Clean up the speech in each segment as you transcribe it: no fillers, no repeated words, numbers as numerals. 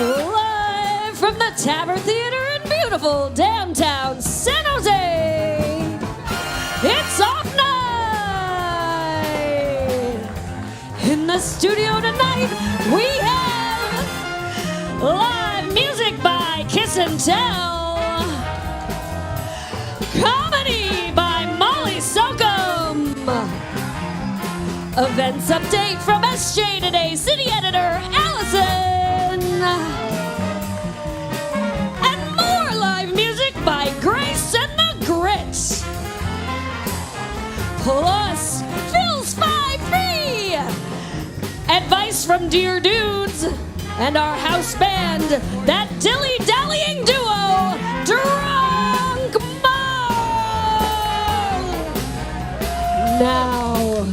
Live from the Tabard Theatre in beautiful downtown San Jose, it's Off Night! In the studio tonight, we have live music by Kiss and Tell, comedy by Sokhom, events update from SJtoday city editor Alyson, and more live music by Grace and the Grits. Plus, Phil's 5 free! Advice from Dear Dudes and our house band, that dilly-dallying duo, Drunk Mo! Now,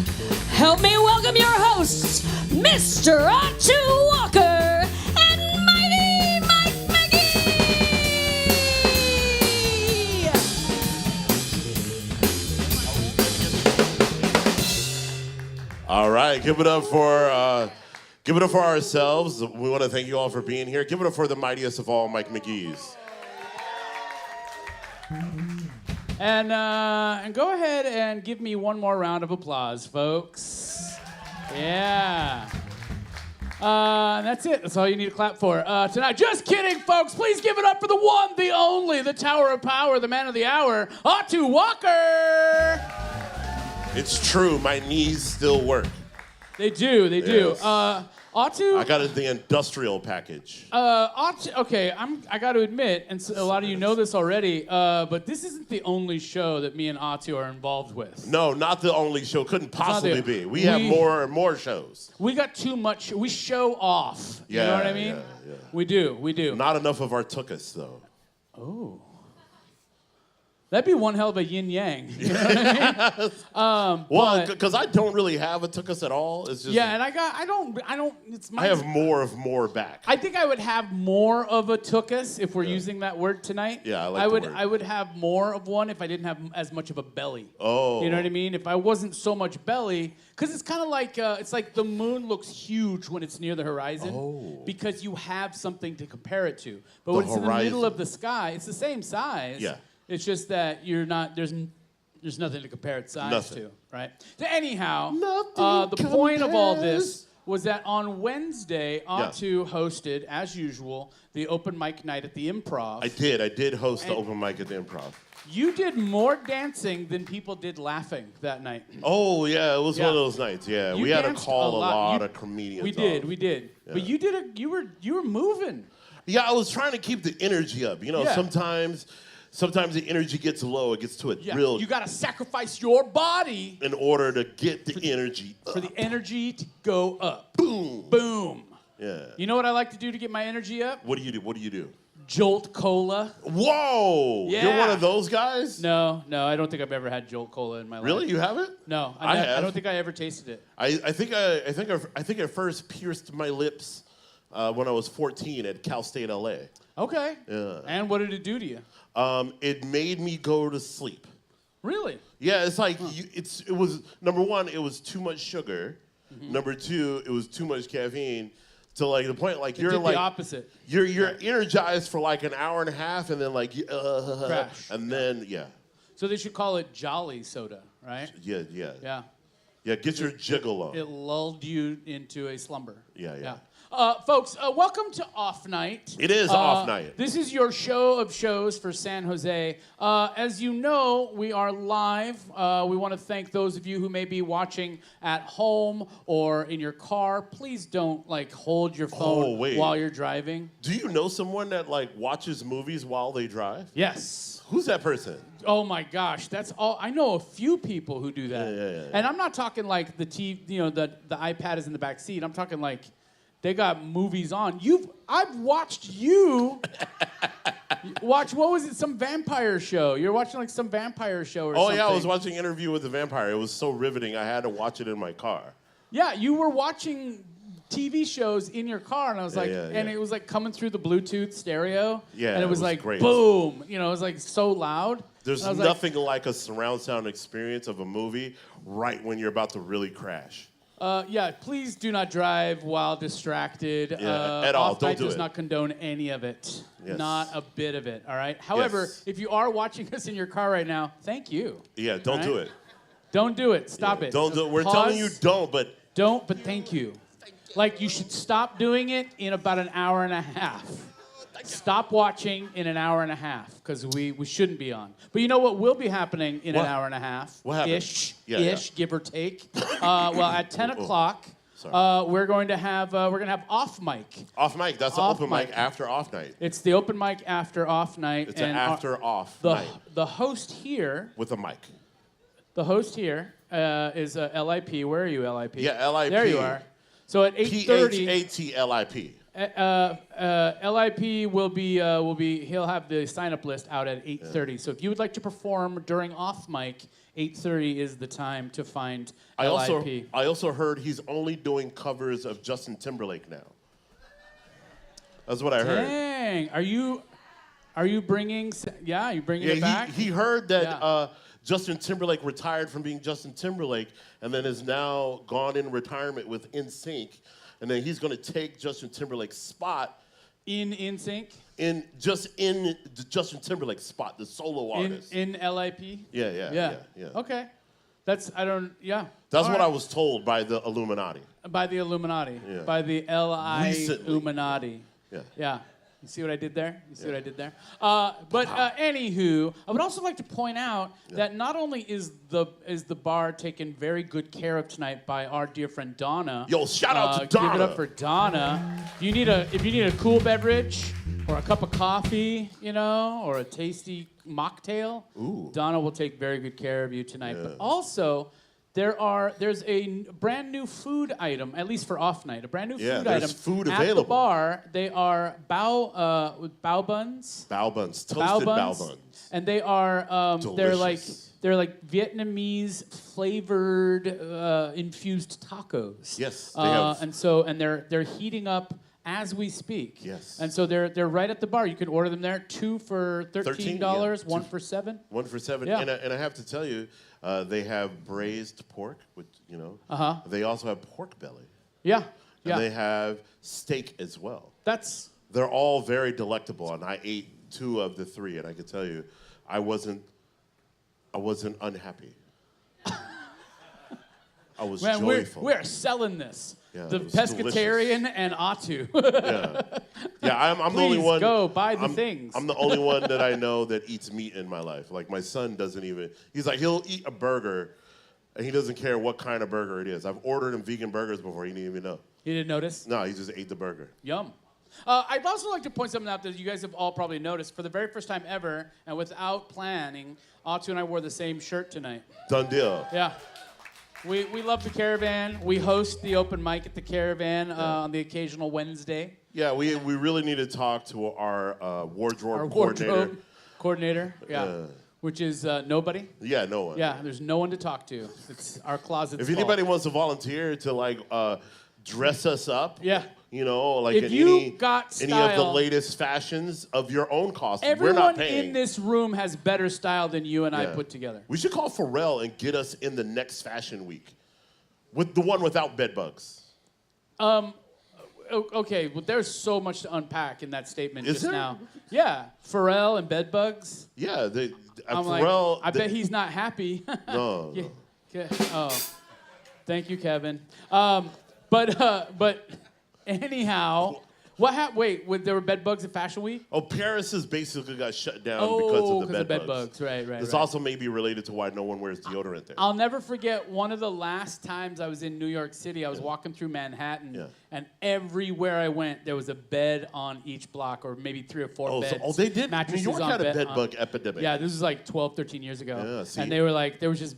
help me welcome your hosts, Mr. Otto Walker and Mighty Mike Mcgee! All right, give it up for ourselves. We want to thank you all for being here. Give it up for the mightiest of all, Mike Mcgee's. And go ahead and give me one more round of applause, folks. Yeah. That's it. That's all you need to clap for tonight. Just kidding, folks. Please give it up for the one, the only, the Tower of Power, the man of the hour, Otto Walker. It's true. My knees still work. They do. They do. Yes. Otto. I got the industrial package. Otto. Okay. I got to admit, and a lot of you know this already, but this isn't the only show that me and Otto are involved with. No, not the only show. Couldn't possibly be. We have more and more shows. We got too much. We show off. You know what I mean? Yeah. We do. We do. Not enough of our tuchus, though. Oh. That'd be one hell of a yin-yang. You know what I mean? Well, because I don't really have a tuchus at all. It's just yeah, and I don't, it's my... I have more of more back. I think I would have more of a tuchus if we're using that word tonight. Yeah, I like the word. I would have more of one if I didn't have as much of a belly. Oh. You know what I mean? If I wasn't so much belly, because it's kind of like, it's like the moon looks huge when it's near the horizon because you have something to compare it to. But when it's in the middle of the sky, it's the same size. Yeah. It's just that you're not, there's nothing to compare its size to, right? So anyhow, the point of all this was that on Wednesday, Otto hosted, as usual, the open mic night at the Improv. I did host the open mic at the Improv. You did more dancing than people did laughing that night. Oh, yeah, it was one of those nights, yeah. We had to call a lot of comedians. We did. Yeah. But you were moving. Yeah, I was trying to keep the energy up. You know, sometimes the energy gets low. It gets to a real... You got to sacrifice your body... in order to get the energy up. For the energy to go up. Boom. Boom. Yeah. You know what I like to do to get my energy up? What do you do? Jolt Cola. Whoa! Yeah. You're one of those guys? No, I don't think I've ever had Jolt Cola in my life. Really? You haven't? No, I have. I don't think I ever tasted it. I think it first pierced my lips when I was 14 at Cal State LA. Okay. Yeah. And what did it do to you? It made me go to sleep. Really? Yeah, it's like it was number one, it was too much sugar. Mm-hmm. Number two, it was too much caffeine. To like the point, like you're like the opposite. You're energized for like an hour and a half, and then like crash. And then So they should call it Jolly Soda, right? Yeah. Yeah. Get your jiggle on. It lulled you into a slumber. Yeah. Folks, welcome to Off Night. It is Off Night. This is your show of shows for San Jose. As you know, we are live. We want to thank those of you who may be watching at home or in your car. Please don't hold your phone while you're driving. Do you know someone that watches movies while they drive? Yes. Who's that person? Oh my gosh, that's all. I know a few people who do that. Yeah. And I'm not talking like the TV, the iPad is in the back seat. I'm talking like they got movies on. I've watched you watch, what was it, some vampire show. You're watching some vampire show or something. Oh yeah, I was watching Interview with the Vampire. It was so riveting, I had to watch it in my car. Yeah, you were watching TV shows in your car, and I was and it was coming through the Bluetooth stereo. Yeah, and it was great. Boom. It was so loud. There's nothing like a surround sound experience of a movie right when you're about to really crash. Yeah, please do not drive while distracted. At all. Don't do does it. not condone any of it. Yes. Not a bit of it, all right? However, Yes. if you are watching us in your car right now, thank you. Yeah, don't All do right? it. Don't do it. Stop Yeah, it. Don't do it. We're Pause. telling you don't, but Don't, but thank you. Like, you should stop doing it in about an hour and a half. Stop watching in an hour and a half, because we shouldn't be on. But you know what will be happening in What? an hour and a half? What happened? Ish, Yeah. give or take. Well, at 10 o'clock, we're going to have off mic. off mic. That's the Off open mic mic. after off night. It's the open mic after off night. It's an our- after off the night the host here. with a mic. The host here is LIP. Where are you, LIP? Yeah, LIP. There you are. So at 8:30. PHATLIP. LIP will be he'll have the sign up list out at 8:30. So if you would like to perform during off mic, 8:30 is the time to find LIP. I also heard he's only doing covers of Justin Timberlake now. That's what I heard. Dang, are you bringing? Yeah, are you bringing it back? He heard that Yeah. Justin Timberlake retired from being Justin Timberlake and then is now gone in retirement with NSYNC, and then he's going to take Justin Timberlake's spot in sync. in the Justin Timberlake spot, the solo artist. In LIP. Yeah. Okay, that's That's what I was told by the Illuminati. By the Illuminati. Yeah. By the Recently. Illuminati. Yeah. Yeah. You see what I did there? Anywho, I would also like to point out that not only is the bar taken very good care of tonight by our dear friend Donna. Yo, shout out to Donna. Give it up for Donna. If you need a cool beverage or a cup of coffee, or a tasty mocktail, Donna will take very good care of you tonight. Yeah. But also, there's a brand new food item, at least for off night. A brand new food there's item food at available. the bar. They are bao buns. Bao buns, toasted bao buns. And they are Delicious. they're like Vietnamese flavored infused tacos. Yes, they have. And they're heating up as we speak. Yes. And so they're right at the bar. You can order them there. 2 for $13, 1 for $7. 1 for $7. Yeah. And I have to tell you, they have braised pork, which, Uh-huh. They also have pork belly. Yeah. And they have steak as well. They're all very delectable, and I ate 2 of the 3, and I can tell you, I wasn't unhappy. I was Man, joyful. we're selling this. Yeah, The it was pescatarian and Atu. I'm the only Please one. go buy the things. I'm the only one that I know that eats meat in my life. Like, my son doesn't even. He's like, he'll eat a burger, and he doesn't care what kind of burger it is. I've ordered him vegan burgers before. He didn't even know. You didn't notice? No, he just ate the burger. Yum. I'd also like to point something out that you guys have all probably noticed. For the very first time ever, and without planning, Atu and I wore the same shirt tonight. Done deal. Yeah. We love the Caravan. We host the open mic at the Caravan on the occasional Wednesday. Yeah, we really need to talk to our wardrobe coordinator. Yeah. Which is nobody. Yeah, no one. Yeah, there's no one to talk to. It's our closet's If full. anybody wants to volunteer to dress us up, Yeah. Like If in you got any of the style- latest fashions of your own costume, we're Everyone not paying. in this room has better style than you and I Yeah. put together. We should call Pharrell and get us in the next fashion week, with the one without bed bugs. Okay, well, there's so much to unpack in that statement Is just there? now. Yeah, Pharrell and bedbugs. Yeah, I'm Pharrell. like, I bet he's not happy. No, Yeah. no. Okay. Oh, thank you, Kevin. But anyhow, wait, there were bed bugs at Fashion Week? Oh, Paris has basically got shut down because of the bed bugs. Right. This also may be related to why no one wears deodorant there. I'll never forget one of the last times I was in New York City. I was walking through Manhattan, and everywhere I went, there was a bed on each block, or maybe 3 or 4 beds. They did. New Mattresses York on had a bed bed on- bug epidemic. Yeah, this was like 12, 13 years ago. Yeah, see? And there was just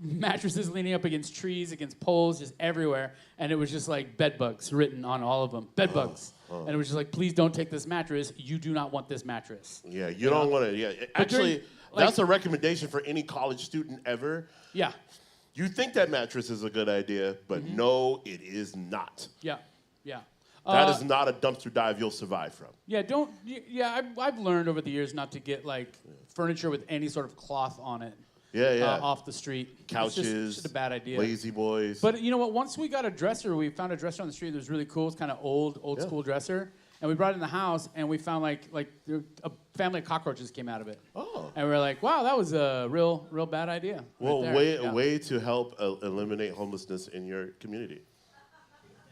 mattresses leaning up against trees, against poles, just everywhere. And it was just like bed bugs written on all of them. Bed bugs. And it was just like, please don't take this mattress. You do not want this mattress. Yeah, you don't want to. Yeah, actually, during, that's a recommendation for any college student ever. Yeah. You think that mattress is a good idea, but no, it is not. Yeah. That is not a dumpster dive you'll survive from. I've learned over the years not to get like furniture with any sort of cloth on it. off the street. Couches. It's just a bad idea. Lazy boys. But you know what? Once we got a dresser, we found a dresser on the street that was really cool. It's kind of old school dresser. And we brought it in the house, and we found like a family of cockroaches came out of it. Oh. And we were like, wow, that was a real bad idea. Well, right a way to help eliminate homelessness in your community.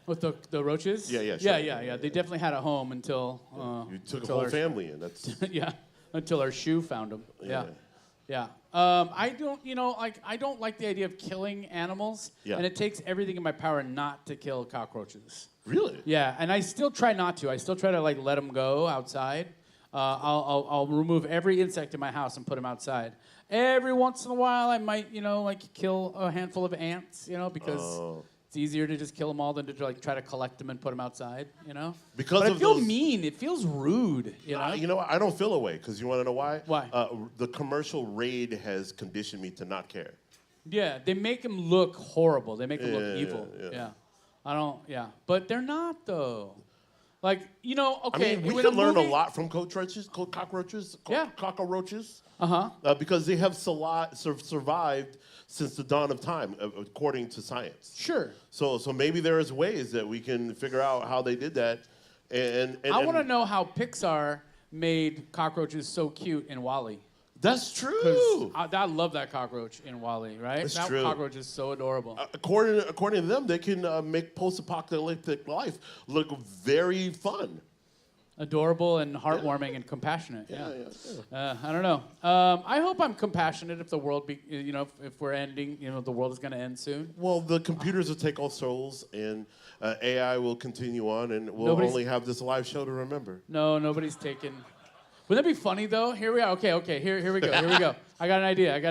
With the roaches? Yeah, sure. Yeah. They definitely had a home until... you took a whole family in. That's until our shoe found them. Yeah. I don't like the idea of killing animals, and it takes everything in my power not to kill cockroaches. Really? Yeah, and I still try not to. I still try to let them go outside. I'll remove every insect in my house and put them outside. Every once in a while, I might kill a handful of ants, because it's easier to just kill them all than to try to collect them and put them outside, Because but I feel mean. It feels rude, I don't feel away, because you want to know why? Why? The commercial Raid has conditioned me to not care. Yeah, they make them look horrible. They make them look evil. Yeah. But they're not, though. Okay. I mean, we can learn a lot from cockroaches. Cockroaches. Because they have survived since the dawn of time, according to science. Sure. So maybe there is ways that we can figure out how they did that. And I want to know how Pixar made cockroaches so cute in WALL-E. That's true. I love that cockroach in WALL-E, right? That's true. That cockroach is so adorable. According to them, they can make post-apocalyptic life look very fun. Adorable and heartwarming and compassionate. Yeah. I don't know. I hope I'm compassionate if the world, if we're ending, the world is going to end soon. Well, the computers will take our souls, and AI will continue on, and we'll only have this live show to remember. No, nobody's taken. Wouldn't that be funny, though? Here we are. Okay. Here we go. I got an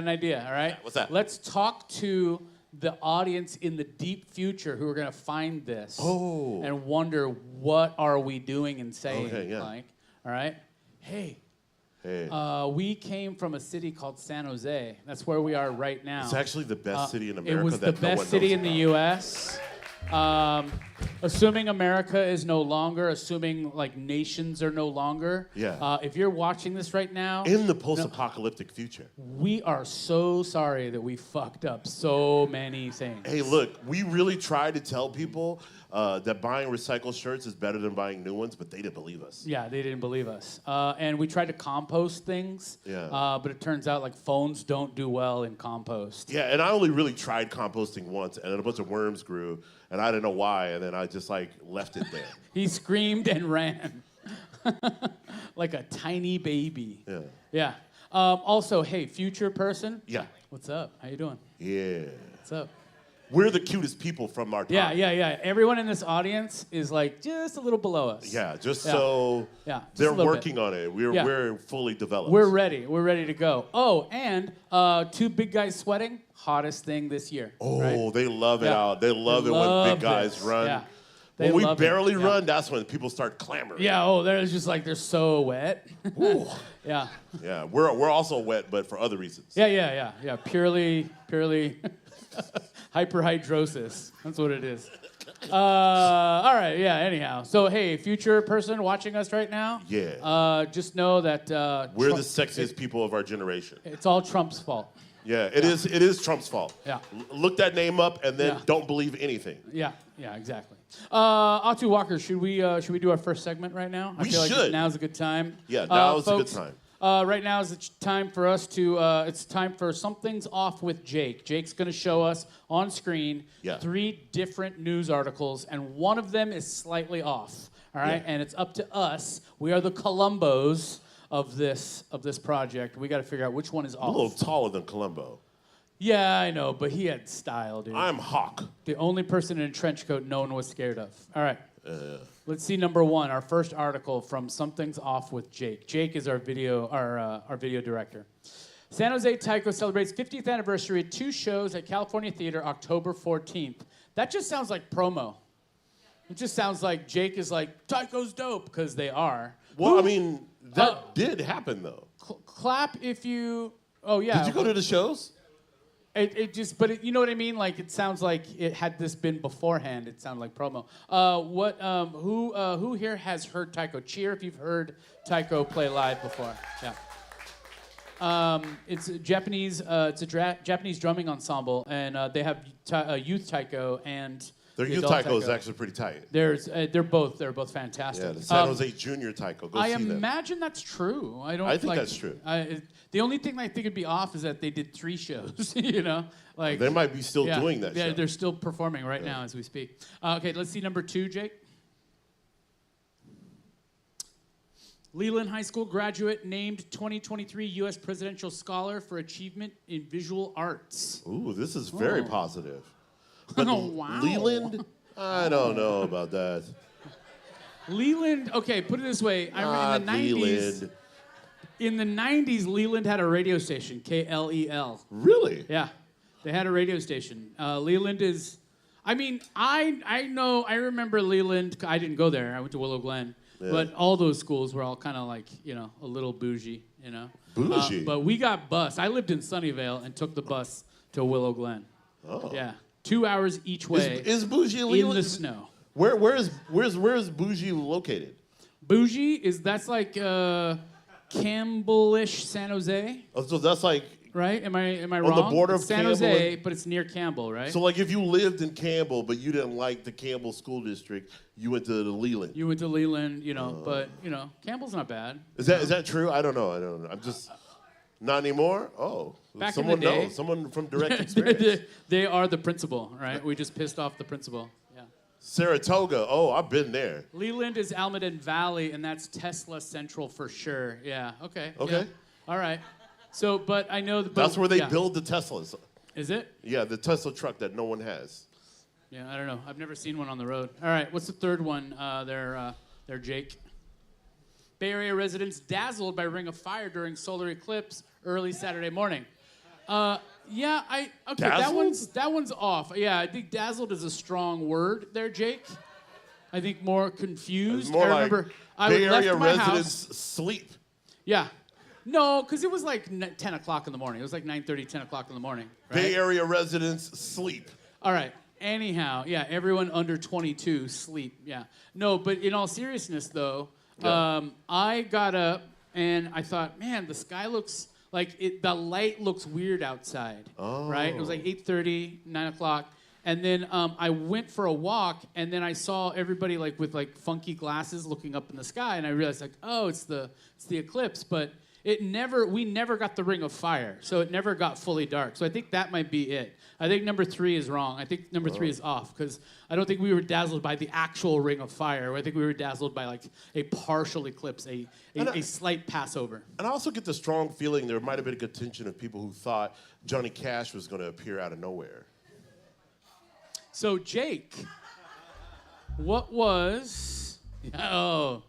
idea. All right? What's that? Let's talk to the audience in the deep future who are going to find this and wonder, what are we doing and saying? Okay, yeah. All right? Hey. We came from a city called San Jose. That's where we are right now. It's actually the best city in America. It was the best city in the U.S. Assuming America is no longer, assuming nations are no longer. Yeah. If you're watching this right now, in the post-apocalyptic future, we are so sorry that we fucked up so many things. Hey, look, we really tried to tell people that buying recycled shirts is better than buying new ones, but they didn't believe us. Yeah, they didn't believe us. And we tried to compost things. Yeah. But it turns out phones don't do well in compost. Yeah, and I only really tried composting once, and then a bunch of worms grew, and I didn't know why, and then I just left it there. He screamed and ran like a tiny baby. Yeah. Yeah. Also, hey, future person. Yeah. What's up? How you doing? Yeah. What's up? We're the cutest people from our time. Yeah. Everyone in this audience is just a little below us. Yeah, so they're working on it. We're fully developed. We're ready. We're ready to go. Oh, and two big guys sweating, hottest thing this year. Oh, right? they love it out. They love it when big guys run. Yeah. When we barely run, that's when people start clamoring. Yeah, they're just they're so wet. Ooh. Yeah. Yeah, we're also wet, but for other reasons. Yeah. Purely hyperhidrosis. That's what it is. All right, anyhow. So, hey, future person watching us right now. Yeah. Just know that... we're the sexiest people of our generation. It's all Trump's fault. Yeah, it is Trump's fault. Yeah. Look that name up and then don't believe anything. Yeah, exactly. Atu Walker, should we do our first segment right now? I feel should. Like now's a good time. Yeah, now is a good time. Right now is the time for us to, it's time for Something's Off with Jake. Jake's going to show us on screen 3 different news articles, and one of them is slightly off, all right? And it's up to us. We are the Columbos of this project. We got to figure out which one is off. A little taller than Columbo. Yeah, I know, but he had style, dude. I'm Hawk. The only person in a trench coat no one was scared of. All right. Let's see number 1, our first article from Something's Off with Jake. Jake is our video director. San Jose Taiko celebrates 50th anniversary at 2 shows at California Theatre October 14th. That just sounds like promo. It just sounds like Jake is like, Taiko's dope, because they are. Well, I mean, that did happen, though. Clap if you... Oh, yeah. Did you go to the shows? You know what I mean? Like, it sounds like had this been beforehand, it sounded like promo. Who here has heard Taiko? Cheer if you've heard Taiko play live before. Yeah. It's a Japanese. It's a Japanese drumming ensemble, and they have youth taiko and. Their youth taiko is actually pretty tight. They're both fantastic. Yeah, the San Jose Junior taiko. Go see them. I imagine that's true. I think that's true. The only thing I think would be off is that they did 3 shows. You know, like they might be still doing that. Yeah, show. they're still performing right now as we speak. Okay, let's see number 2, Jake. Leland High School graduate named 2023 U.S. Presidential Scholar for Achievement in Visual Arts. Ooh, this is very positive. But wow. Leland, I don't know about that. Leland, okay, put it this way. In the 90s, Leland. In the 90s, Leland had a radio station, KLEL. Really? Yeah, they had a radio station. Leland is, I remember Leland. I didn't go there. I went to Willow Glen. Yeah. But all those schools were all kind of like, you know, a little bougie, you know. Bougie? But we got bus. I lived in Sunnyvale and took the bus to Willow Glen. Oh. Yeah. 2 hours each way. Is Bougie in the snow? Where's Bougie located? Bougie that's like Campbell-ish San Jose. Oh, so that's like right? Am I wrong? On the border of San Jose, but it's near Campbell, right? So like if you lived in Campbell but you didn't like the Campbell school district, you went to the Leland. You went to Leland, you know, but you know, Campbell's not bad. Is that true? I don't know. I'm just not anymore. Oh. Back someone in the day, knows. Someone from direct experience. They are the principal, right? We just pissed off the principal. Yeah. Saratoga. Oh, I've been there. Leland is Almaden Valley, and that's Tesla Central for sure. Yeah. Okay. Okay. Yeah. All right. So, but I know that's where they build the Teslas. Is it? Yeah, the Tesla truck that no one has. Yeah, I don't know. I've never seen one on the road. All right. What's the third one? There, Jake. Bay Area residents dazzled by ring of fire during solar eclipse early Saturday morning. Dazzled? That one's off. Yeah, I think dazzled is a strong word there, Jake. I think more confused. More I remember I Bay Area left my residents house. sleep. Yeah. No, because it was like 10 o'clock in the morning. It was like 9:30, 10 o'clock in the morning. Right? Bay Area residents sleep. All right. Anyhow, yeah, everyone under 22 sleep. Yeah. No, but in all seriousness, though, I got up and I thought, man, the sky looks like the light looks weird outside. Oh. Right? It was like 8:30, 9 o'clock. And then I went for a walk, and then I saw everybody like with like funky glasses looking up in the sky, and I realized like, oh, it's the eclipse, but we never got the ring of fire, so it never got fully dark. So I think that might be it. I think number 3 is wrong. I think number 3 is off, because I don't think we were dazzled by the actual ring of fire. I think we were dazzled by like a partial eclipse, a slight Passover. And I also get the strong feeling there might have been a contingent of people who thought Johnny Cash was going to appear out of nowhere. So Jake, what was? Oh.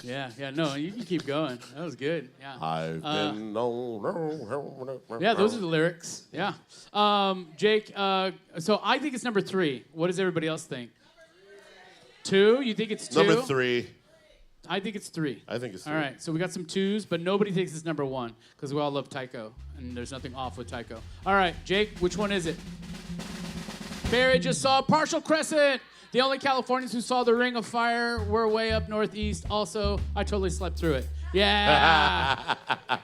Yeah, no, you can keep going. That was good. Yeah. I've been yeah, those are the lyrics. Yeah. Jake, so I think it's number 3. What does everybody else think? 2? You think it's 2? Number 3. I think it's 3. I think it's 3. All right, so we got some 2s, but nobody thinks it's number 1 because we all love taiko, and there's nothing off with taiko. All right, Jake, which one is it? Barry just saw a partial crescent. The only Californians who saw the ring of fire were way up northeast. Also, I totally slept through it. Yeah.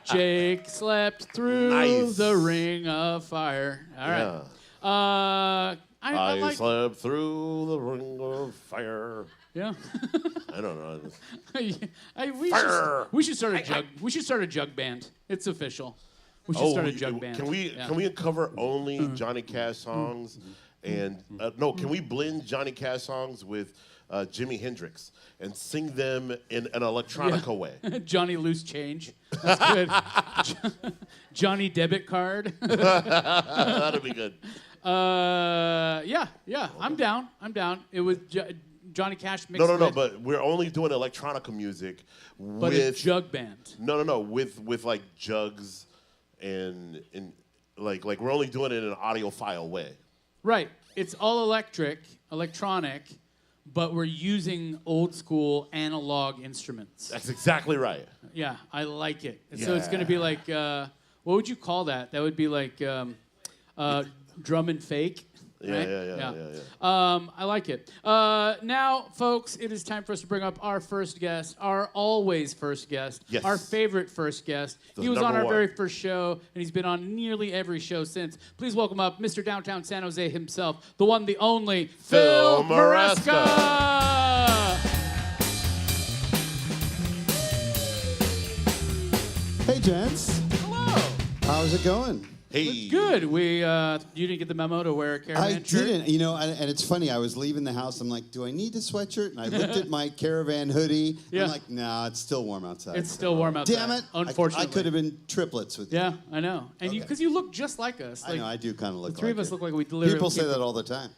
Jake slept through the ring of fire. All right. Yeah. I slept through the ring of fire. Yeah. I don't know. We should start a jug. We should start a jug band. It's official. We should start a jug band. Can we cover only Johnny Cash songs? And can we blend Johnny Cash songs with Jimi Hendrix and sing them in an electronica way? Johnny Loose Change. That's good. Johnny Debit Card. That'd be good. Yeah. I'm down. It was Johnny Cash mixed No, but we're only doing electronica music with a jug band. No, with like jugs and like we're only doing it in an audiophile way. Right. It's all electronic, but we're using old school analog instruments. That's exactly right. Yeah, I like it. Yeah. So it's going to be like, what would you call that? That would be like drum and fake. right? I like it. Now, folks, it is time for us to bring up our first guest, our always first guest, Yes. our favorite first guest. He was on our very first show, and he's been on nearly every show since. Please welcome up Mr. Downtown San Jose himself, the one, the only, Phil Maresca. Hey, gents. Hello. How's it going? Hey. Good. You didn't get the memo to wear a caravan I shirt? didn't. You know, and it's funny. I was leaving the house. I'm like, do I need a sweatshirt? And I looked at my caravan hoodie. Yeah. I'm like, nah, it's still warm outside. It's still warm outside. Damn it. Unfortunately. I could have been triplets with you. Yeah, I know. And because you look just like us. I know. I do kind of look The three like of us you. look like we literally People say that all the time.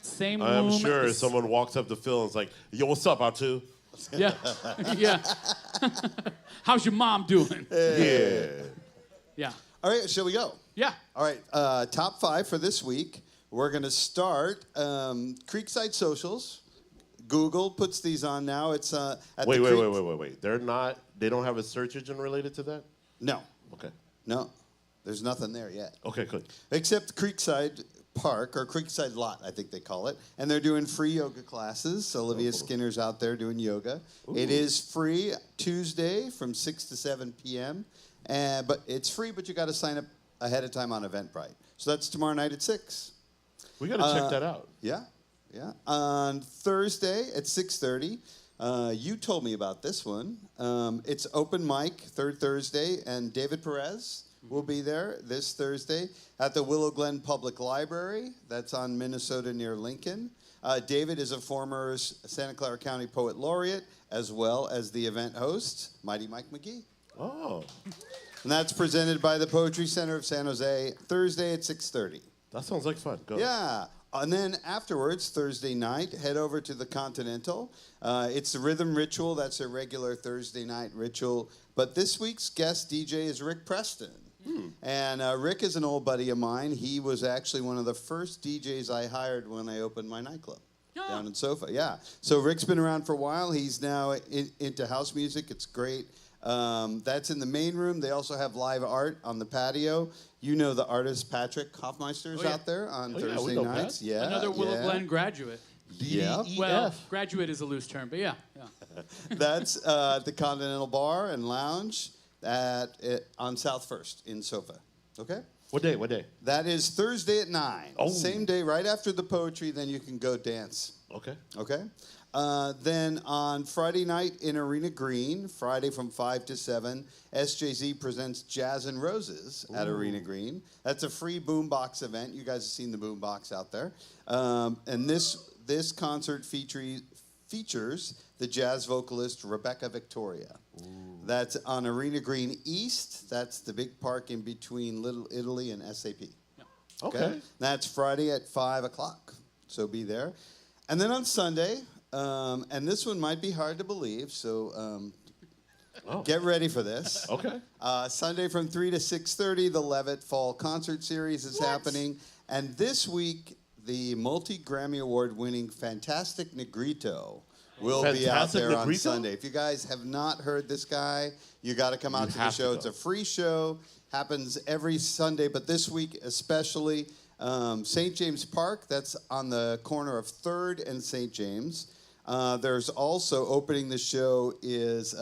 Same I'm womb. sure someone walks up to Phil and is like, yo, what's up, Atu? Yeah. Yeah. How's your mom doing? Yeah. Yeah. All right, shall we go? Yeah. All right, top 5 for this week. We're going to start Creekside Socials. Google puts these on now. It's at Wait. the They don't have a search engine related to that? No, Okay. no. There's nothing there yet. Okay, good. Except Creekside Park, or Creekside Lot, I think they call it. And they're doing free yoga classes. Olivia Skinner's out there doing yoga. It is free Tuesday from 6 to 7 p.m. But it's free, but you got to sign up ahead of time on Eventbrite. So that's tomorrow night at 6. We got to check that out. Yeah. On Thursday at 6:30, you told me about this one. It's open mic, third Thursday, and David Perez will be there this Thursday at the Willow Glen Public Library. That's on Minnesota near Lincoln. David is a former Santa Clara County Poet Laureate, as well as the event host, Mighty Mike Mcgee. Oh. And that's presented by the Poetry Center of San Jose, Thursday at 6:30. That sounds like fun. Go. Yeah. And then afterwards, Thursday night, head over to the Continental. It's the Rhythm Ritual. That's a regular Thursday night ritual. But this week's guest DJ is Rick Preston. And Rick is an old buddy of mine. He was actually one of the first DJs I hired when I opened my nightclub down in Sofa. Yeah. So Rick's been around for a while. He's now into house music. It's great. That's in the main room. They also have live art on the patio. You know the artist Patrick Hoffmeister's out there on Thursday nights. Pat. Yeah, Another Willow Glen graduate. Yeah. Well, graduate is a loose term, but yeah. That's the Continental Bar and Lounge on South First in Sofa. Okay? What day? That is Thursday at 9. Oh. Same day, right after the poetry, then you can go dance. Okay. Okay? Then on Friday night in Arena Green, Friday from 5 to 7, SJZ presents Jazz and Roses at Arena Green. That's a free boombox event. You guys have seen the boombox out there. And this concert features the jazz vocalist Rebecca Victoria. That's on Arena Green East. That's the big park in between Little Italy and SAP. Yeah. Okay. That's Friday at 5 o'clock. So be there. And then on Sunday, and this one might be hard to believe, so get ready for this. Okay. Sunday from 3 to 6:30, the Levitt Fall Concert Series is happening. And this week, the multi-Grammy Award-winning Fantastic Negrito will be out Fantastic there on Negrito? Sunday. If you guys have not heard this guy, you got to come out to the have to show. go. It's a free show. Happens every Sunday, but this week especially. St. James Park, that's on the corner of 3rd and St. James. There's also opening the show is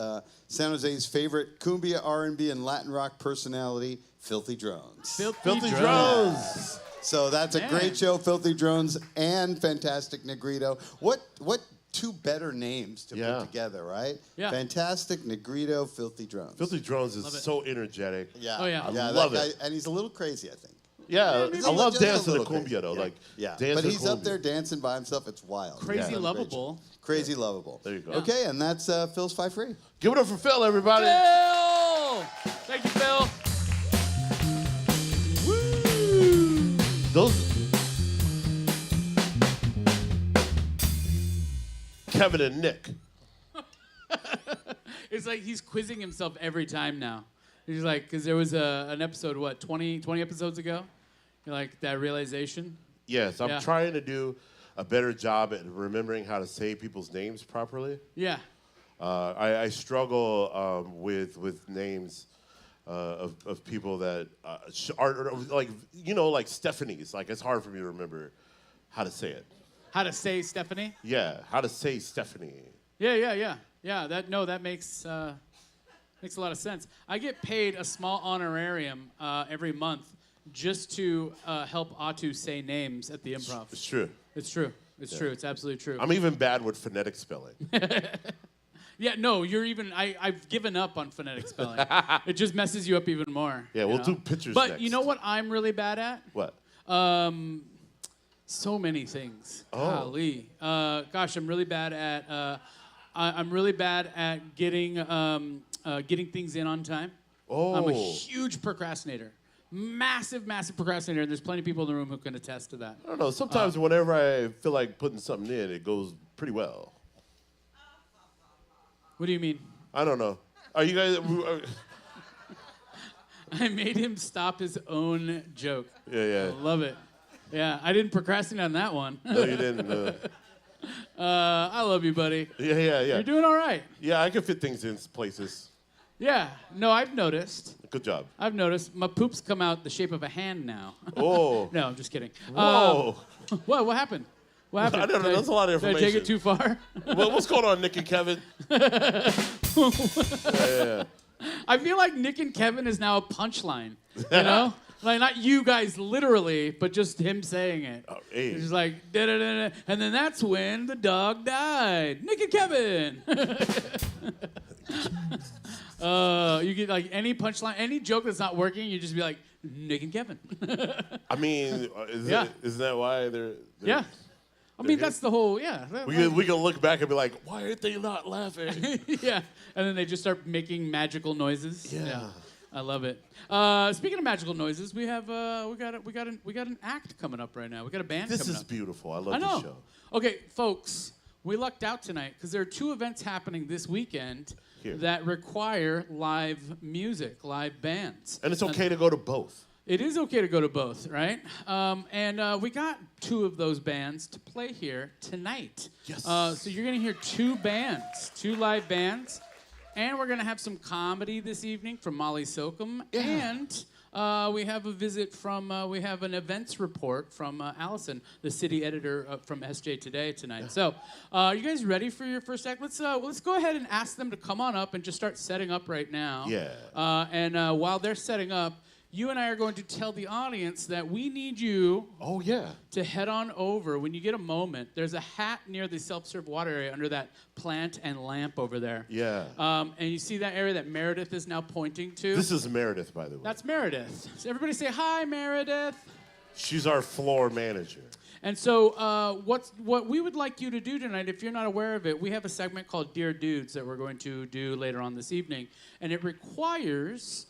San Jose's favorite cumbia, R&B, and Latin rock personality, Filthy Drones. Filthy Drones. So that's a great show, Filthy Drones and Fantastic Negrito. What two better names to put together, right? Yeah. Fantastic Negrito, Filthy Drones. Filthy Drones is so energetic. Yeah. Oh, yeah. I love that it. guy, and he's a little crazy, I think. Yeah, I love just a dancing to little cumbia crazy. though. Yeah. Like, Yeah, dancing but to he's up cumbia. there dancing by himself. It's wild. Crazy Yeah. lovable. Crazy lovable. There you go. Okay, and that's Phil's 5 free. Give it up for Phil, everybody. Phil! Thank you, Phil. Woo! Those Kevin and Nick. It's like he's quizzing himself every time now. He's like, because there was an episode, 20 episodes ago? You're like, that realization? Yes, I'm trying to do a better job at remembering how to say people's names properly. Yeah. I struggle with names of people that are like, like Stephanie's. Like, it's hard for me to remember how to say it. How to say Stephanie? Yeah, how to say Stephanie. Yeah. That makes makes a lot of sense. I get paid a small honorarium every month just to help Atu say names at the Improv. It's true. It's true. It's true. It's absolutely true. I'm even bad with phonetic spelling. Yeah, no, I've given up on phonetic spelling. It just messes you up even more. Yeah, we'll do pictures But next. you know what I'm really bad at? What? So many things. Oh. Golly. Gosh, I'm really bad at getting things in on time. Oh. I'm a huge procrastinator. Massive procrastinator, and there's plenty of people in the room who can attest to that. I don't know. Sometimes whenever I feel like putting something in, it goes pretty well. What do you mean? I don't know. Are you guys... I made him stop his own joke. Yeah. I love it. Yeah, I didn't procrastinate on that one. No, you didn't. I love you, buddy. Yeah. You're doing all right. Yeah, I can fit things in places. Yeah. No, I've noticed. Good job. I've noticed. My poops come out the shape of a hand now. Oh. No, I'm just kidding. Whoa. What happened? What happened? I don't know. That's a lot of Did I information. take it too far? What's going on, Nick and Kevin? Yeah. I feel like Nick and Kevin is now a punchline. You know? Like, not you guys literally, but just him saying it. Oh, hey. It's just like, da-da-da-da. And then that's when the dog died. Nick and Kevin. You get like any punchline, any joke that's not working, you just be like, Nick and Kevin. I mean, isn't that why they're Yeah. I mean, that's the whole, yeah. We can look back and be like, why aren't they not laughing? Yeah. And then they just start making magical noises. Yeah. I love it. Speaking of magical noises, we have we got an act coming up right now. We got a band This coming is up. beautiful. I love I know. the show. Okay, folks, we lucked out tonight because there are two events happening this weekend Here. that require live music, live bands. And it's okay to go to both. It is okay to go to both, right? And we got two of those bands to play here tonight. Yes. So you're going to hear two live bands. And we're going to have some comedy this evening from Molly Sokhom. Yeah. And we have a visit from, we have an events report from Alyson, the city editor from SJtoday tonight. Yeah. So are you guys ready for your first act? Let's go ahead and ask them to come on up and just start setting up right now. Yeah. And while they're setting up, you and I are going to tell the audience that we need you to head on over. When you get a moment, there's a hat near the self-serve water area under that plant and lamp over there. Yeah. And you see that area that Meredith is now pointing to? This is Meredith, by the way. That's Meredith. So everybody say, hi, Meredith. She's our floor manager. And so what we would like you to do tonight, if you're not aware of it, we have a segment called Dear Dudes that we're going to do later on this evening. And it requires...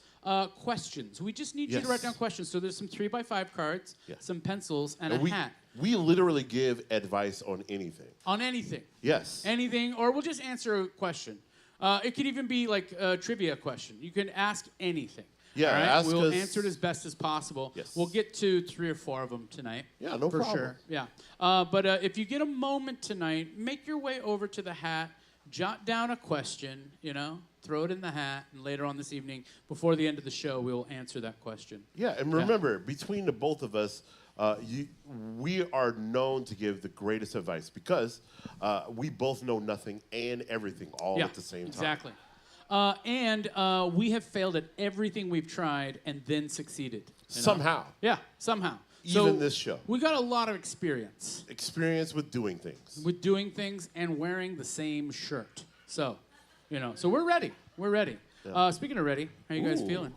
questions. We just need you to write down questions. So there's some 3x5 cards, some pencils, and a hat. We literally give advice on anything. On anything. Yes. Anything, or we'll just answer a question. It could even be like a trivia question. You can ask anything. Yeah, all right? ask We'll us. answer it as best as possible. Yes. We'll get to 3 or 4 of them tonight. Yeah, no for problem. sure. Yeah. But if you get a moment tonight, make your way over to the hat, jot down a question, throw it in the hat, and later on this evening, before the end of the show, we'll answer that question. Yeah, and remember, between the both of us, we are known to give the greatest advice because we both know nothing and everything all at the same time. Exactly. And we have failed at everything we've tried and then succeeded. Somehow. Yeah, somehow. Even this show. We got a lot of experience. Experience with doing things. With doing things and wearing the same shirt. So, so we're ready. We're ready. Yeah. Speaking of ready, how you guys feeling?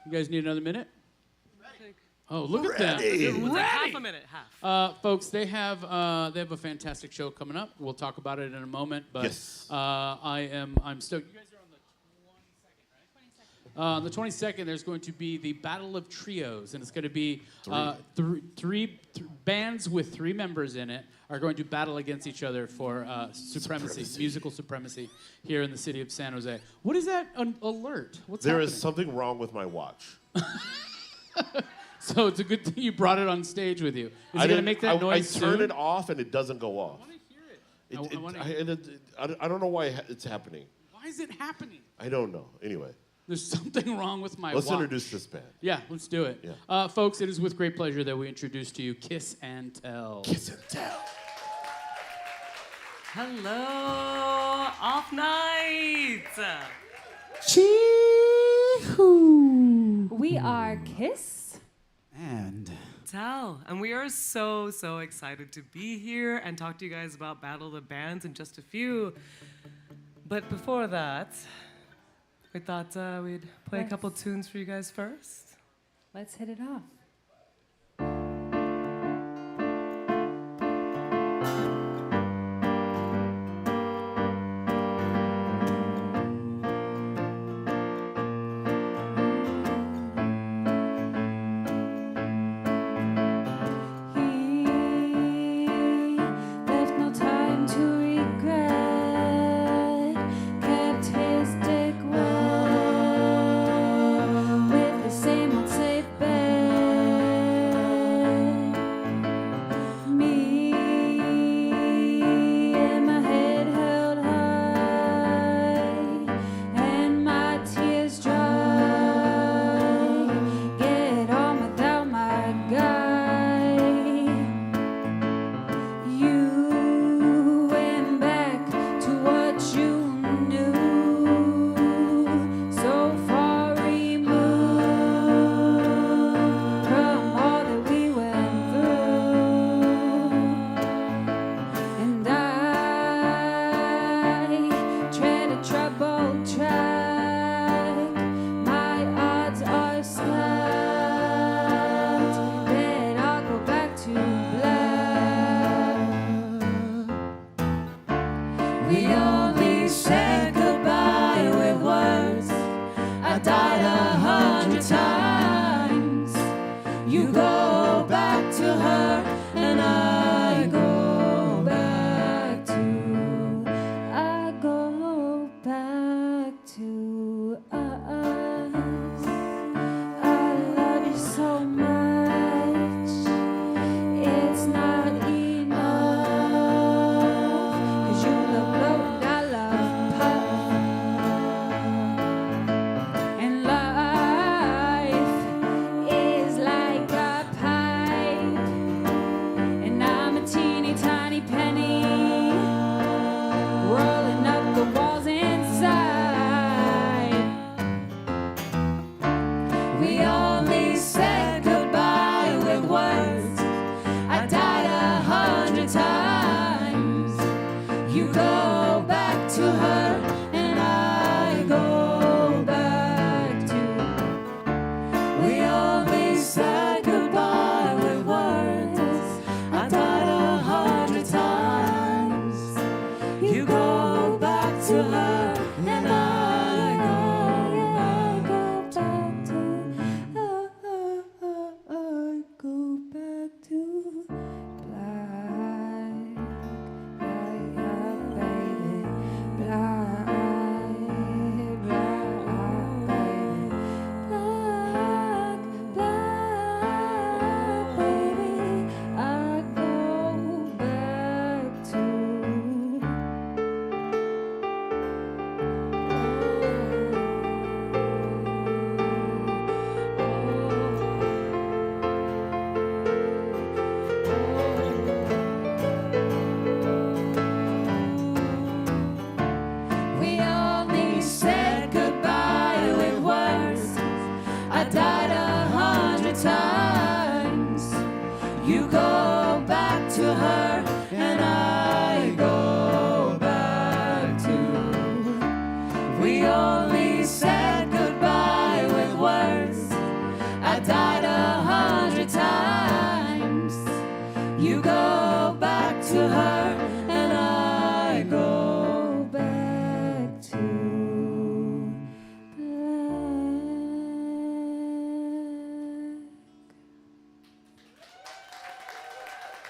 You guys need another minute? Ready. Oh, look at them. Ready. Half a minute, half. Folks, they have a fantastic show coming up. We'll talk about it in a moment. But I'm stoked. You guys are on the 22nd, right? 22nd. On the 22nd, there's going to be the Battle of Trios, and it's going to be three bands with 3 members in it are going to battle against each other for supremacy, musical supremacy here in the city of San Jose. What is that alert? What's There happening? is something wrong with my watch. So it's a good thing you brought it on stage with you. Is it going to make that noise I turn soon? it off and it doesn't go off. I want to hear it. I don't know why it's happening. Why is it happening? I don't know. Anyway. There's something wrong with my Let's watch. introduce this band. Yeah, let's do it. Yeah. Folks, it is with great pleasure that we introduce to you Kiss and Tell. Kiss and Tell. Hello, off night. We are Kiss. And Tell, and we are so excited to be here and talk to you guys about Battle of the Bands in just a few. But before that, we thought we'd play a couple tunes for you guys first. Let's hit it off.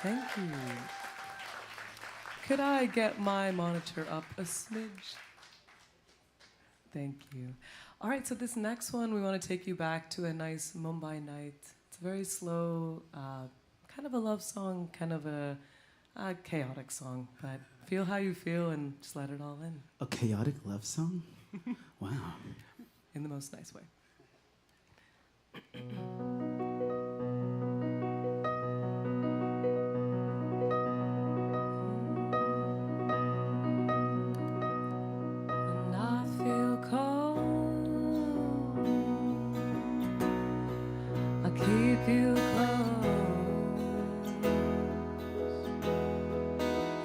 Thank you. Could I get my monitor up a smidge? Thank you. All right, so this next one, we want to take you back to a nice Mumbai night. It's a very slow, kind of a love song, kind of a chaotic song, but feel how you feel and just let it all in. a chaotic love song? Wow. In the most most nice way. Keep you close,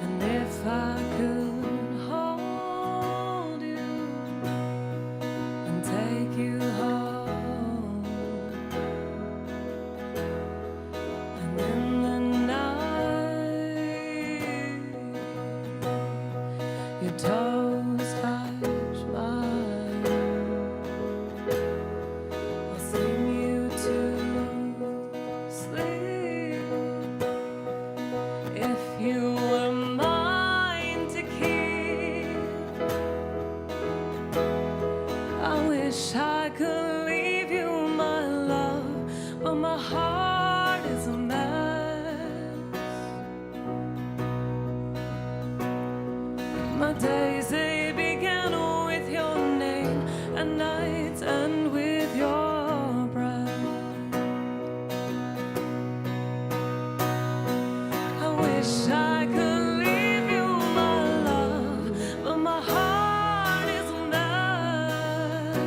and if I could hold you and take you home, and in the night your toes touch mine, I'll sing you to sleep if you were mine to keep. I wish I could leave you, my love, but my heart is a mess. My days, they began with your name, and nights end with your breath. I wish I could leave you, my love, but my heart is a mess.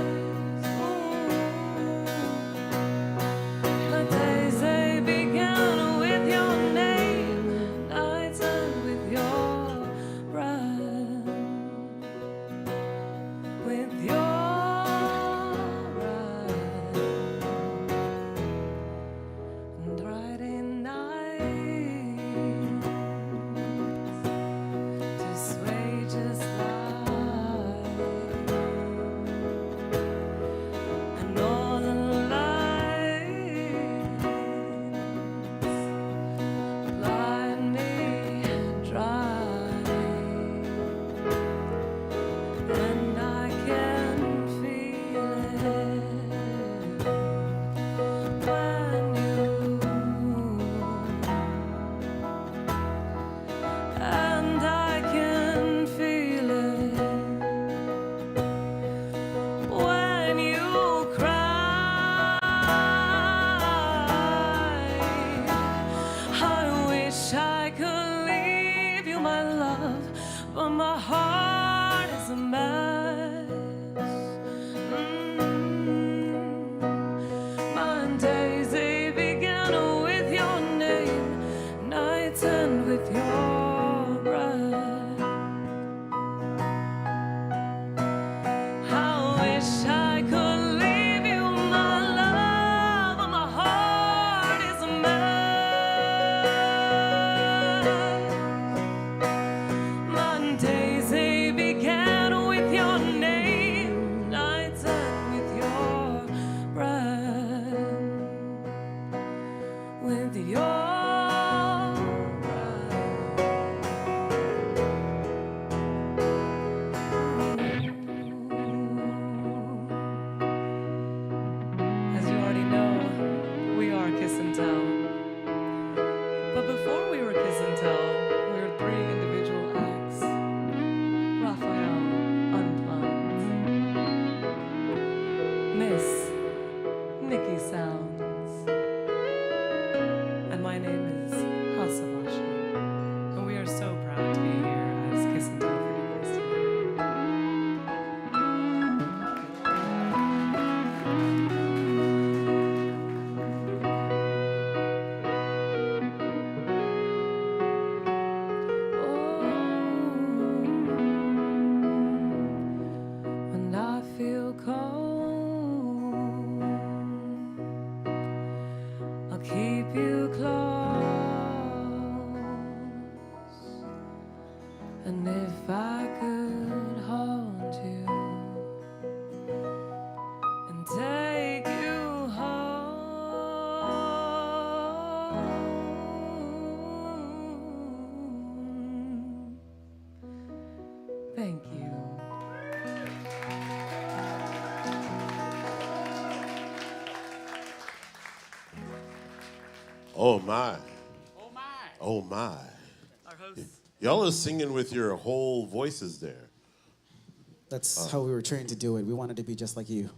My days, they began with your name, nights end with your breath. With your breath. And Friday nights to sway just like, and all the lights blind me dry, and I can feel it when you, and I can feel it when you cry. I wish I could leave you, my love, but my heart is a mess. My days, they began with your name, nights end with your breath. I wish I could leave you, my love, but my heart is a mess. My days, they began with your name, nights end with your breath. With your breath. As you already know, we are Kiss and Tell. But before we were Kiss and Tell, we were three individual acts. Raphael Unplugged, Miss Nikki Sounds, and my name is House of Usher. And we are so proud to be here as Kiss and Tell for you guys tonight. When I feel cold, I'll keep you close, and if I could hold you and take you home. Thank you. Oh my. Oh my. Oh my. Our host. Y'all are singing with your whole voices there. That's how we were trained to do it. We wanted to be just like you.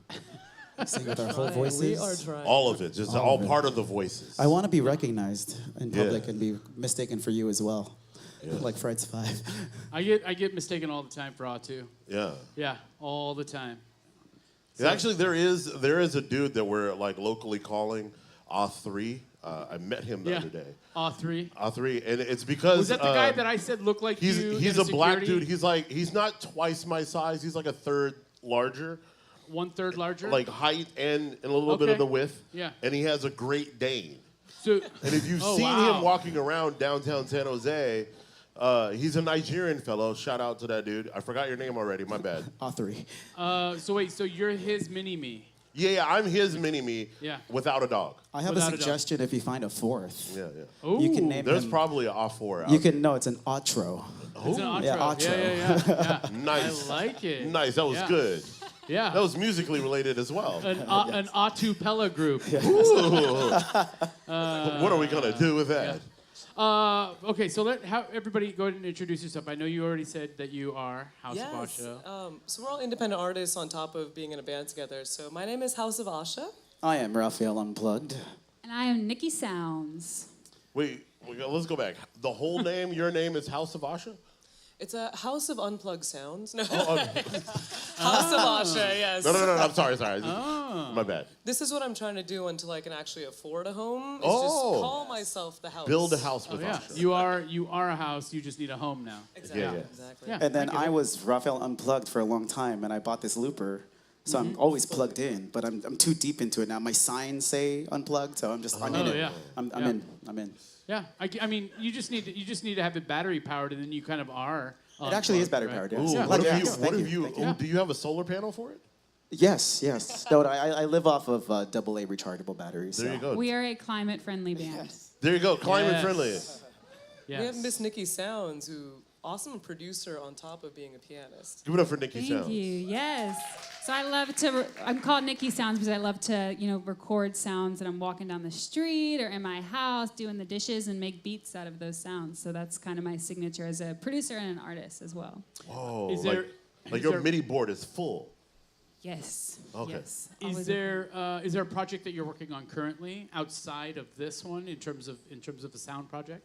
Sing with our whole We are voices. trying. All of it, just all of it. part of the voices. I want to be recognized in public Yeah. and be mistaken for you as well. Like Fred's 5. I get mistaken all the time for A2. Yeah. Yeah, all the time. Yeah, actually, there is a dude that we're like locally calling A3. I met him the other day. A3. A3, and it's because Was that the guy that I said looked like you? he's in a black security? dude. He's not twice my size. He's like a third larger. 1/3 larger. Like height and a little bit Okay. of the width. Yeah. And he has a Great Dane. So, And if you've Oh, seen wow. him walking around downtown San Jose, he's a Nigerian fellow. Shout out to that dude. I forgot your name already. My bad. A3. so wait, so you're his mini-me. Yeah, I'm his mini-me Yeah. without a dog. I have Without a a doubt. suggestion if you find a fourth. Yeah. Ooh. You can name There's him. probably an A4 out. You can know it's an outro. It's an outro. Yeah, outro. Yeah. Nice. I like it. Nice. That was Yeah. good. Yeah. That was musically related as well. an A2pella group. What are we gonna do with that? Okay, so everybody go ahead and introduce yourself. I know you already said that you are House of Yes. Asha. So we're all independent artists on top of being in a band together. So my name is House of Asha. I am Raphael Unplugged. And I am Nikki Sounds. Wait, let's go back. The whole name, your name is House of Asha? It's a house of unplugged sounds. No, Oh, House of Asha. Yes. no, I'm sorry. My bad. This is what I'm trying to do until I can actually afford a home. Is Oh. just call myself the house. Build a house with Yeah, Asha. you are a house. You just need a home now. Exactly. Yeah. Exactly. Yeah. And then I get I it. was Raphael Unplugged for a long time, and I bought this looper. So I'm always plugged in, but I'm too deep into it now. My signs say unplugged, so I'm in it. yeah. I'm Yeah. in. I'm in. Yeah, I mean, you just need to have it battery powered, and then you kind of are. It actually is unplugged, battery right? powered. Ooh, Yes. Yeah. what Yes, if you? thank What you, if you? thank you. Oh, do you have a solar panel for it? Yes. No, I live off of AA rechargeable batteries. There so. you go. We are a climate-friendly band. There you go. Climate Yes. friendly. Yes. We have Miss Nikki Sounds, who awesome producer on top of being a pianist. Give it up for Nikki Thank Sounds. you. Yes. So I love to. I'm called Nikki Sounds because I love to, record sounds that I'm walking down the street or in my house doing the dishes and make beats out of those sounds. So that's kind of my signature as a producer and an artist as well. Oh, Is there- like is your there- MIDI board is full. Yes. Okay. Yes. Is Always there a project that you're working on currently outside of this one in terms of a sound project?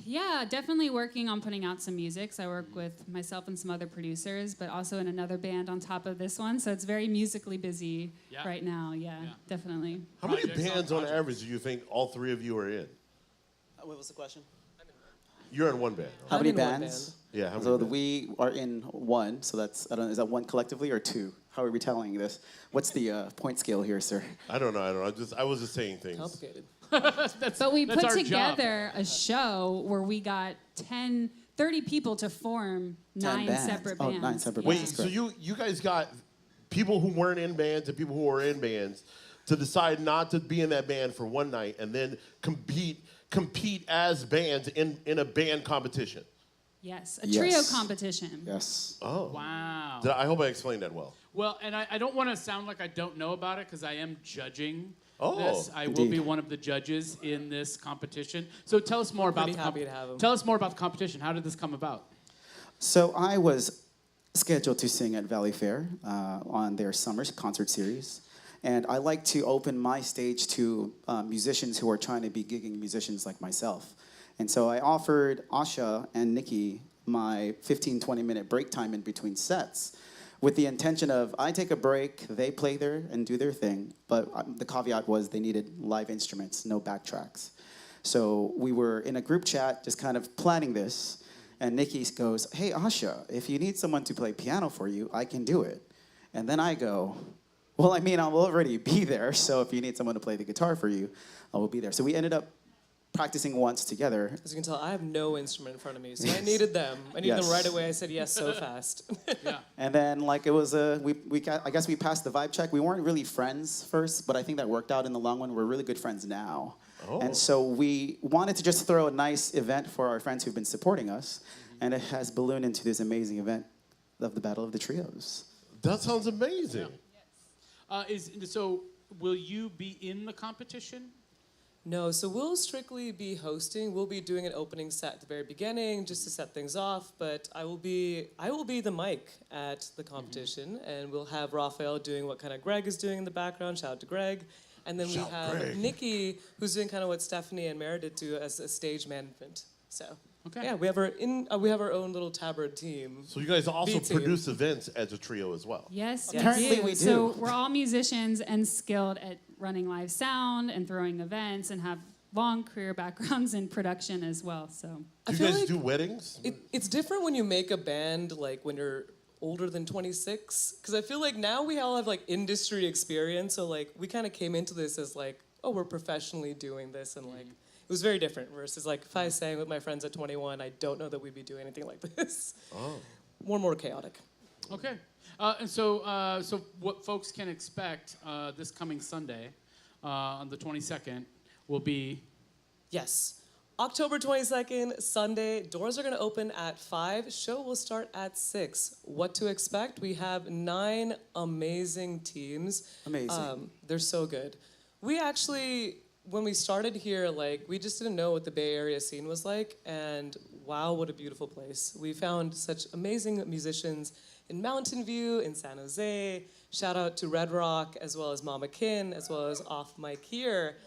Yeah, definitely working on putting out some music. So I work with myself and some other producers, but also in another band on top of this one. So it's very musically busy Yeah. right now. Yeah, Yeah. definitely. How many Projects on bands on projects. average do you think all three of you are in? What was the question? You're in one band. How I'm many in one bands? band. Yeah. How many So bands? we are in one. So that's is that one collectively or two? How are we telling this? What's the point scale here, sir? I don't know. I was just saying things. Complicated. That's But we that's put our job. together a show where we got 30 people to form 9 bands. separate Oh, bands. 9 separate Yeah. Wait, bands. so you guys got people who weren't in bands and people who were in bands to decide not to be in that band for one night and then compete as bands in a band competition. Yes, a Yes. trio competition. Yes. Oh. Wow. I hope I explained that well. Well, and I don't want to sound like I don't know about it because I am judging Oh, this. I will be indeed. one of the judges in this competition. So tell us more about pretty happy to have him. Tell us more about the competition. How did this come about? So I was scheduled to sing at Valley Fair on their summer concert series. And I like to open my stage to musicians who are trying to be gigging musicians like myself. And so I offered Asha and Nikki my 15, 20-minute break time in between sets with the intention of I take a break, they play and do their thing, but the caveat was they needed live instruments, no backtracks. So we were in a group chat just kind of planning this, and Nikki goes, hey, Asha, if you need someone to play piano for you, I can do it. And then I go, well, I mean, I'll already be there, so if you need someone to play the guitar for you, I will be there. So we ended up practicing once together. As you can tell, I have no instrument in front of me, so I needed them. I needed them Yes. right away. I said yes so fast. Yeah. And then, it was I guess we passed the vibe check. We weren't really friends first, but I think that worked out in the long run. We're really good friends now. Oh. And so we wanted to just throw a nice event for our friends who've been supporting us, and it has ballooned into this amazing event of the Battle of the Trios. That sounds amazing. So will you be in the competition? No, so we'll strictly be hosting. We'll be doing an opening set at the very beginning just to set things off, but I will be the mic at the competition, and we'll have Raphael doing what kind of Greg is doing in the background. Shout out to Greg. And then we have Nikki, who's doing kind of what Stephanie and Meredith do as a stage management. So, yeah, we have our own little Tabard team. So you guys also B-team. produce events as a trio as well. Yes, Apparently we do. So we're all musicians and skilled at running live sound and throwing events and have long career backgrounds in production as well. So Do you feel guys like do weddings? It's different when you make a band like when you're older than 26, because I feel like now we all have like industry experience, so like we kind of came into this as like, oh, we're professionally doing this, and like it was very different versus like if I sang with my friends at 21, I don't know that we'd be doing anything like this. More chaotic. Okay. And so what folks can expect this coming Sunday on the 22nd will be... Yes. October 22nd, Sunday. Doors are going to open at 5. Show will start at 6. What to expect? We have 9 amazing teams. Amazing. They're so good. We actually, when we started here, like, we just didn't know what the Bay Area scene was like. And wow, what a beautiful place. We found such amazing musicians in Mountain View, in San Jose. Shout out to Red Rock, as well as Mama Kin, as well as Off Mic here.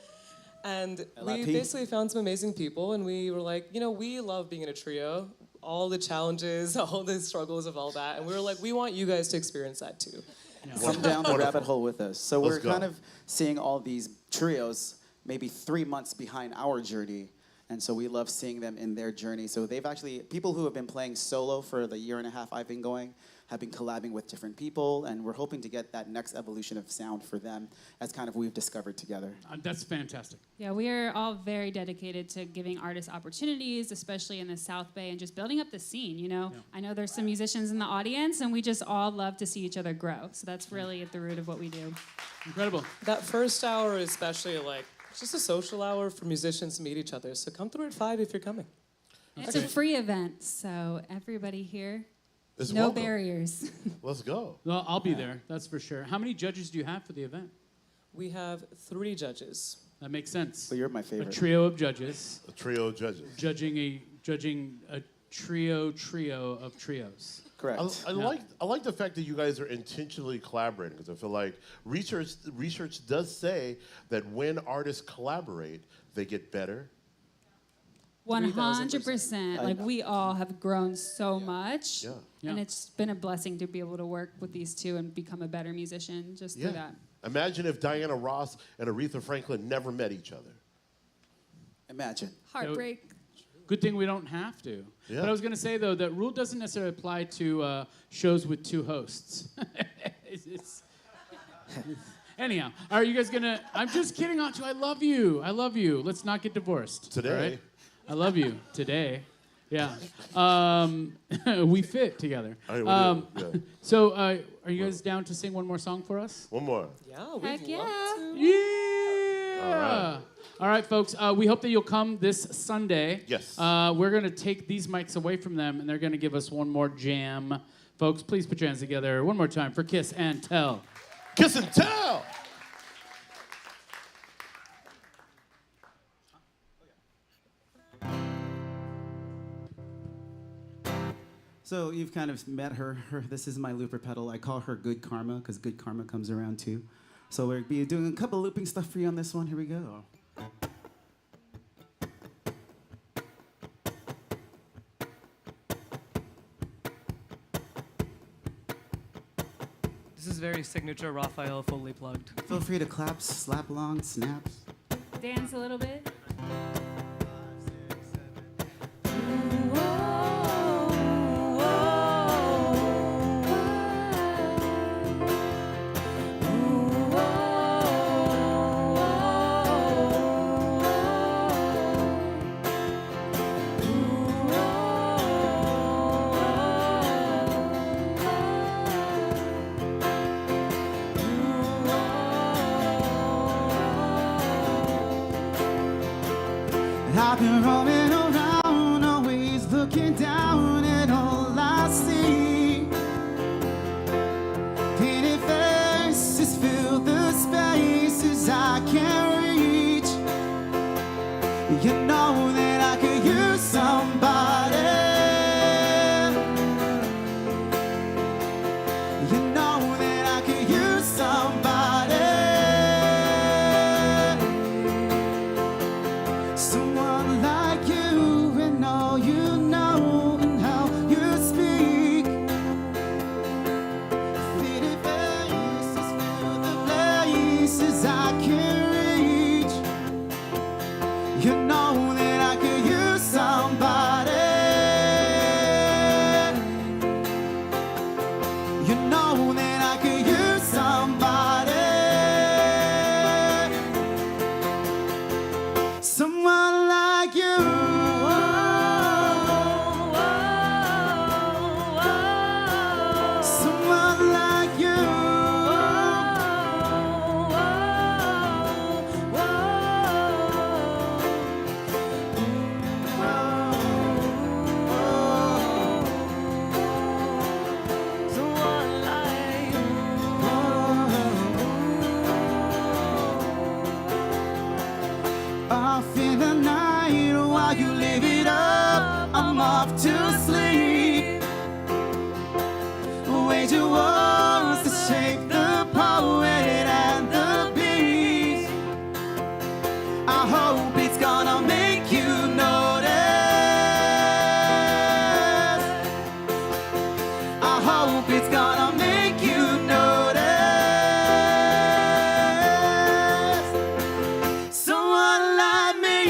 And we basically found some amazing people, and we were like, you know, we love being in a trio, all the challenges, all the struggles of all that, and we were like, we want you guys to experience that too. Come down the rabbit hole with us. So Let's we're go. kind of seeing all these trios maybe 3 months behind our journey. And so we love seeing them in their journey. So they've actually, people who have been playing solo for the year and a half I've been going, have been collabing with different people, and we're hoping to get that next evolution of sound for them as kind of we've discovered together. That's fantastic. yeah, we are all very dedicated to giving artists opportunities, especially in the South Bay, and just building up the scene, you know? Yeah. I know there's some musicians in the audience, and we just all love to see each other grow. So that's really at the root of what we do. Incredible. That first hour is especially like, it's just a social hour for musicians to meet each other. So come through at 5 if you're coming. It's a free event, so everybody here, It's no welcome. barriers. Let's go. Well, I'll be there, that's for sure. How many judges do you have for the event? We have 3 judges. That makes sense. So you're my A favorite. trio of judges A trio of judges. judging a trio of trios. Correct. I like the fact that you guys are intentionally collaborating, because I feel like research does say that when artists collaborate, they get better. 100%. Like, we all have grown so much. Yeah. Yeah. And it's been a blessing to be able to work with these two and become a better musician just through that. Imagine if Diana Ross and Aretha Franklin never met each other. Imagine. Heartbreak. Good thing we don't have to. Yeah. But I was going to say, though, that rule doesn't necessarily apply to shows with 2 hosts. Anyhow, are you guys going to... I'm just kidding, Anchu. I love you. I love you. Let's not get divorced. Today. all right? I love you. Today. Yeah. We fit together. All right, we'll do it. So are you guys down to sing one more song for us? One more. Yeah, we'd Heck love yeah. to. Yeah. All right, folks. We hope that you'll come this Sunday. Yes. We're going to take these mics away from them, and they're going to give us one more jam. Folks, please put your hands together one more time for Kiss and Tell. Kiss and tell. So you've kind of met her. This is my looper pedal. I call her Good Karma because good karma comes around too. So we'll be doing a couple looping stuff for you on this one. Here we go. This is very signature Raphael, fully plugged. Feel free to clap, slap along, snaps. Dance a little bit. I've been roaming around, always looking down at all I see. Painted faces fill the spaces I can't reach. I can reach. You know that I could use somebody. You know that I could use somebody. Someone like you. Someone like you. Off in the night while you live it up, I'm off to sleep. Wage your wars to shake the poet and the beat. I hope it's gonna make you notice. I hope it's gonna make you notice. Someone like me.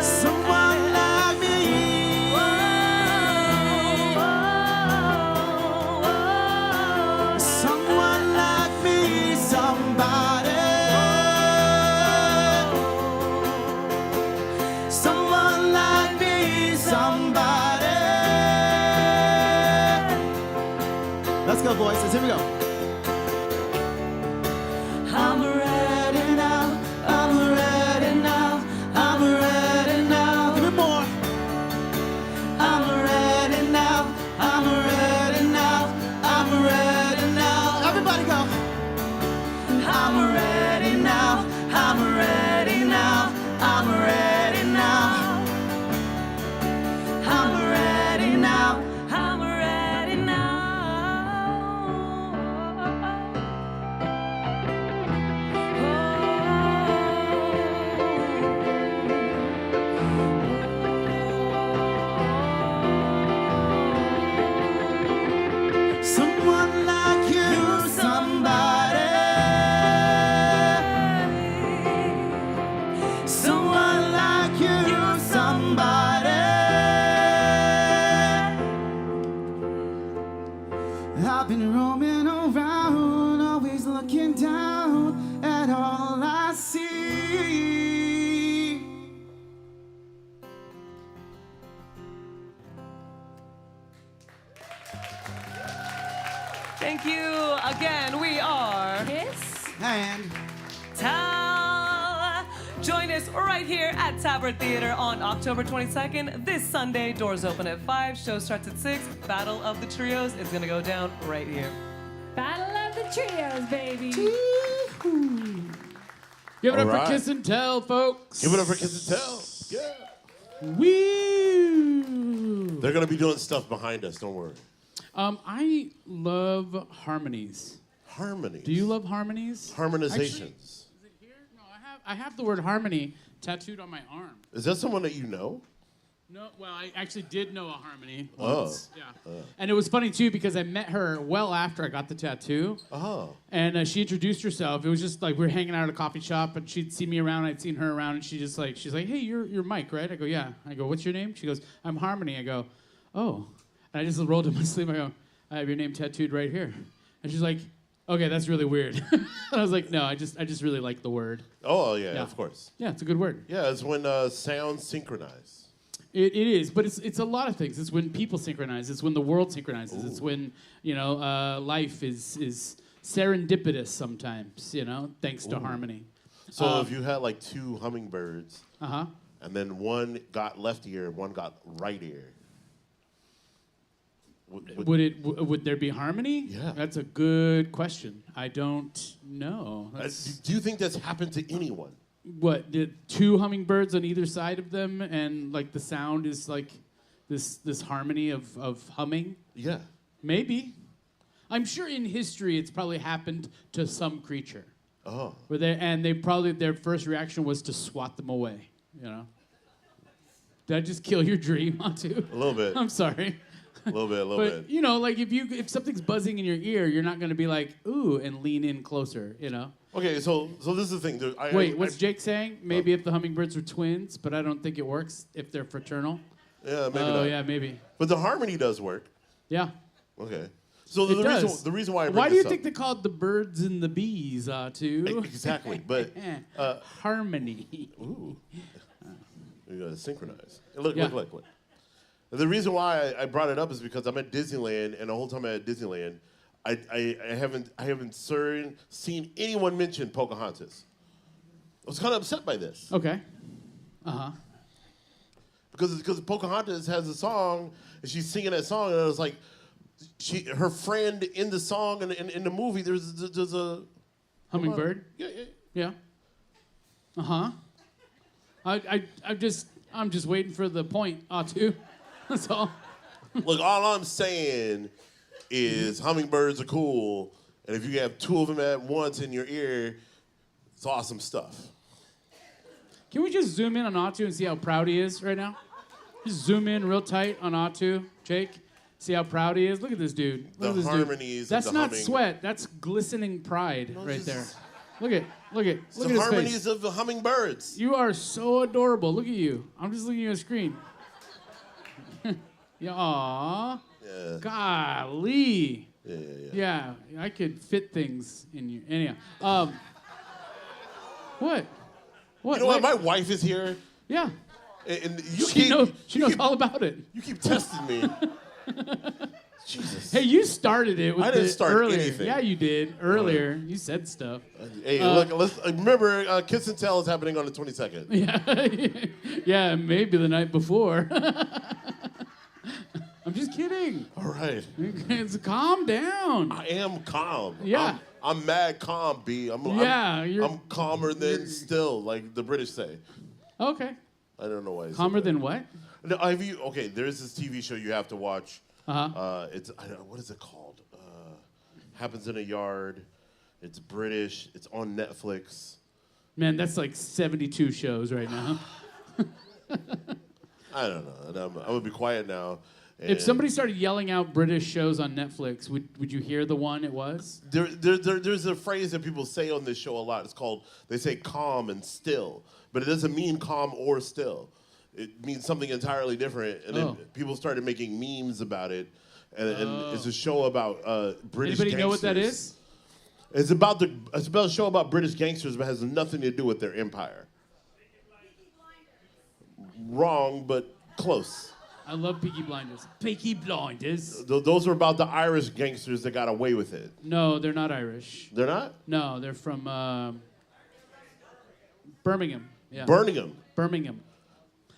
Someone like me. Someone like me. Somebody. Someone like me. Somebody. Let's go, voices. Here we go. I'm ready now. I'm ready now. I'm ready now. Give me more. I'm ready now. I'm ready now. I'm ready now. Everybody go. I'm ready now. I'm ready now. I'm ready now. I'm ready now. I'm ready now. Someone like you, somebody. Someone like you, somebody. I've been roaming around, always looking down at all I see. Thank you again. We are Kiss. And Tal. Join us right here at Tabard Theatre on October 22nd. This Sunday, doors open at 5, show starts at 6. Battle of the Trios is gonna go down right here. Battle of the Trios, baby. Give it up All right. for Kiss and Tell, folks. Give it up for Kiss and Tell. Yeah. Woo! They're gonna be doing stuff behind us. Don't worry. I love harmonies. Harmonies. Do you love harmonies? Harmonizations? Is it here? No, I have the word harmony tattooed on my arm. Is that someone that you know? No, well, I actually did know a harmony Oh. once. Yeah. And it was funny, too, because I met her well after I got the tattoo. Oh. And she introduced herself. It was just like we were hanging out at a coffee shop, and she'd see me around, I'd seen her around, and she's like, hey, you're Mike, right? I go, yeah. I go, what's your name? She goes, I'm Harmony. I go, oh. And I just rolled up my sleeve. I go, I have your name tattooed right here. And she's like, okay, that's really weird. And I was like, no, I just really like the word. Oh, yeah, Yeah. of course. Yeah, it's a good word. Yeah, it's when sounds synchronize. It is, but it's a lot of things. It's when people synchronize. It's when the world synchronizes. It's when life is serendipitous sometimes. Thanks to harmony. So if you had like two hummingbirds, Uh-huh. and then one got left ear and one got right ear, Would there be harmony? Yeah. That's a good question. I don't know. do you think that's happened to anyone? What, did two hummingbirds on either side of them, and like the sound is like this harmony of humming? Yeah. Maybe. I'm sure in history it's probably happened to some creature. Oh. They probably their first reaction was to swat them away. Did I just kill your dream, Matu? A little bit. I'm sorry. A little bit. But you know, like if something's buzzing in your ear, you're not gonna be like, ooh, and lean in closer, you know. Okay, so this is the thing. Dude. Wait, what's Jake saying? Maybe if the hummingbirds were twins, but I don't think it works if they're fraternal. Yeah, maybe not. Oh yeah, maybe. But the harmony does work. Yeah. Okay. So It does. the reason why I bring Why do you this think they call it the birds and the bees, too? Exactly, but Harmony. ooh, you gotta synchronize. Look. The reason why I brought it up is because I'm at Disneyland, and the whole time I'm at Disneyland, I haven't seen anyone mention Pocahontas. I was kind of upset by this. Okay. Because Pocahontas has a song, and she's singing that song, and I was like, her friend in the song and in the movie, there's a Hummingbird? Yeah. Uh-huh. I'm just waiting for the point, too. That's all. Look, all I'm saying is hummingbirds are cool, and if you have two of them at once in your ear, it's awesome stuff. Can we just zoom in on Atu and see how proud he is right now? Just zoom in real tight on Atu, Jake. See how proud he is? Look at this dude. Look at this harmonies. Dude. That's the not humming. sweat. That's glistening pride right there. Look at It's his the harmonies face. of the hummingbirds. You are so adorable. Look at you. I'm just looking at your screen. Yeah, aw. Yeah. Golly. Yeah. Yeah, I could fit things in you. Anyhow, what? What? You know what? My wife is here, Yeah. and you She keep knows all about it. you keep testing me. Jesus. Hey, you started it with I didn't the start earlier. anything. Yeah, you did earlier. You said stuff. Hey, look. Let's remember. Kiss and Tell is happening on the 22nd. Yeah, yeah, maybe the night before. I'm just kidding. All right. Calm down. I am calm. Yeah. I'm mad calm, B. I'm calmer than still, like the British say. Okay. I don't know why. I said Calmer that. than what? No, okay, there's this TV show you have to watch. Uh-huh. What is it called? Happens in a Yard. It's British. It's on Netflix. Man, that's like 72 shows right now. I don't know. And I'm gonna be quiet now. If somebody started yelling out British shows on Netflix, would you hear the one it was? There's a phrase that people say on this show a lot. It's called, they say calm and still, but it doesn't mean calm or still. It means something entirely different. And then people started making memes about it. And it's a show about British Anybody gangsters. know what that is? It's about a show about British gangsters, but has nothing to do with their empire. Wrong, but close. I love Peaky Blinders. Peaky Blinders. Those are about the Irish gangsters that got away with it. No, they're not Irish. They're not? No, they're from Birmingham. Yeah. Birmingham. Birmingham.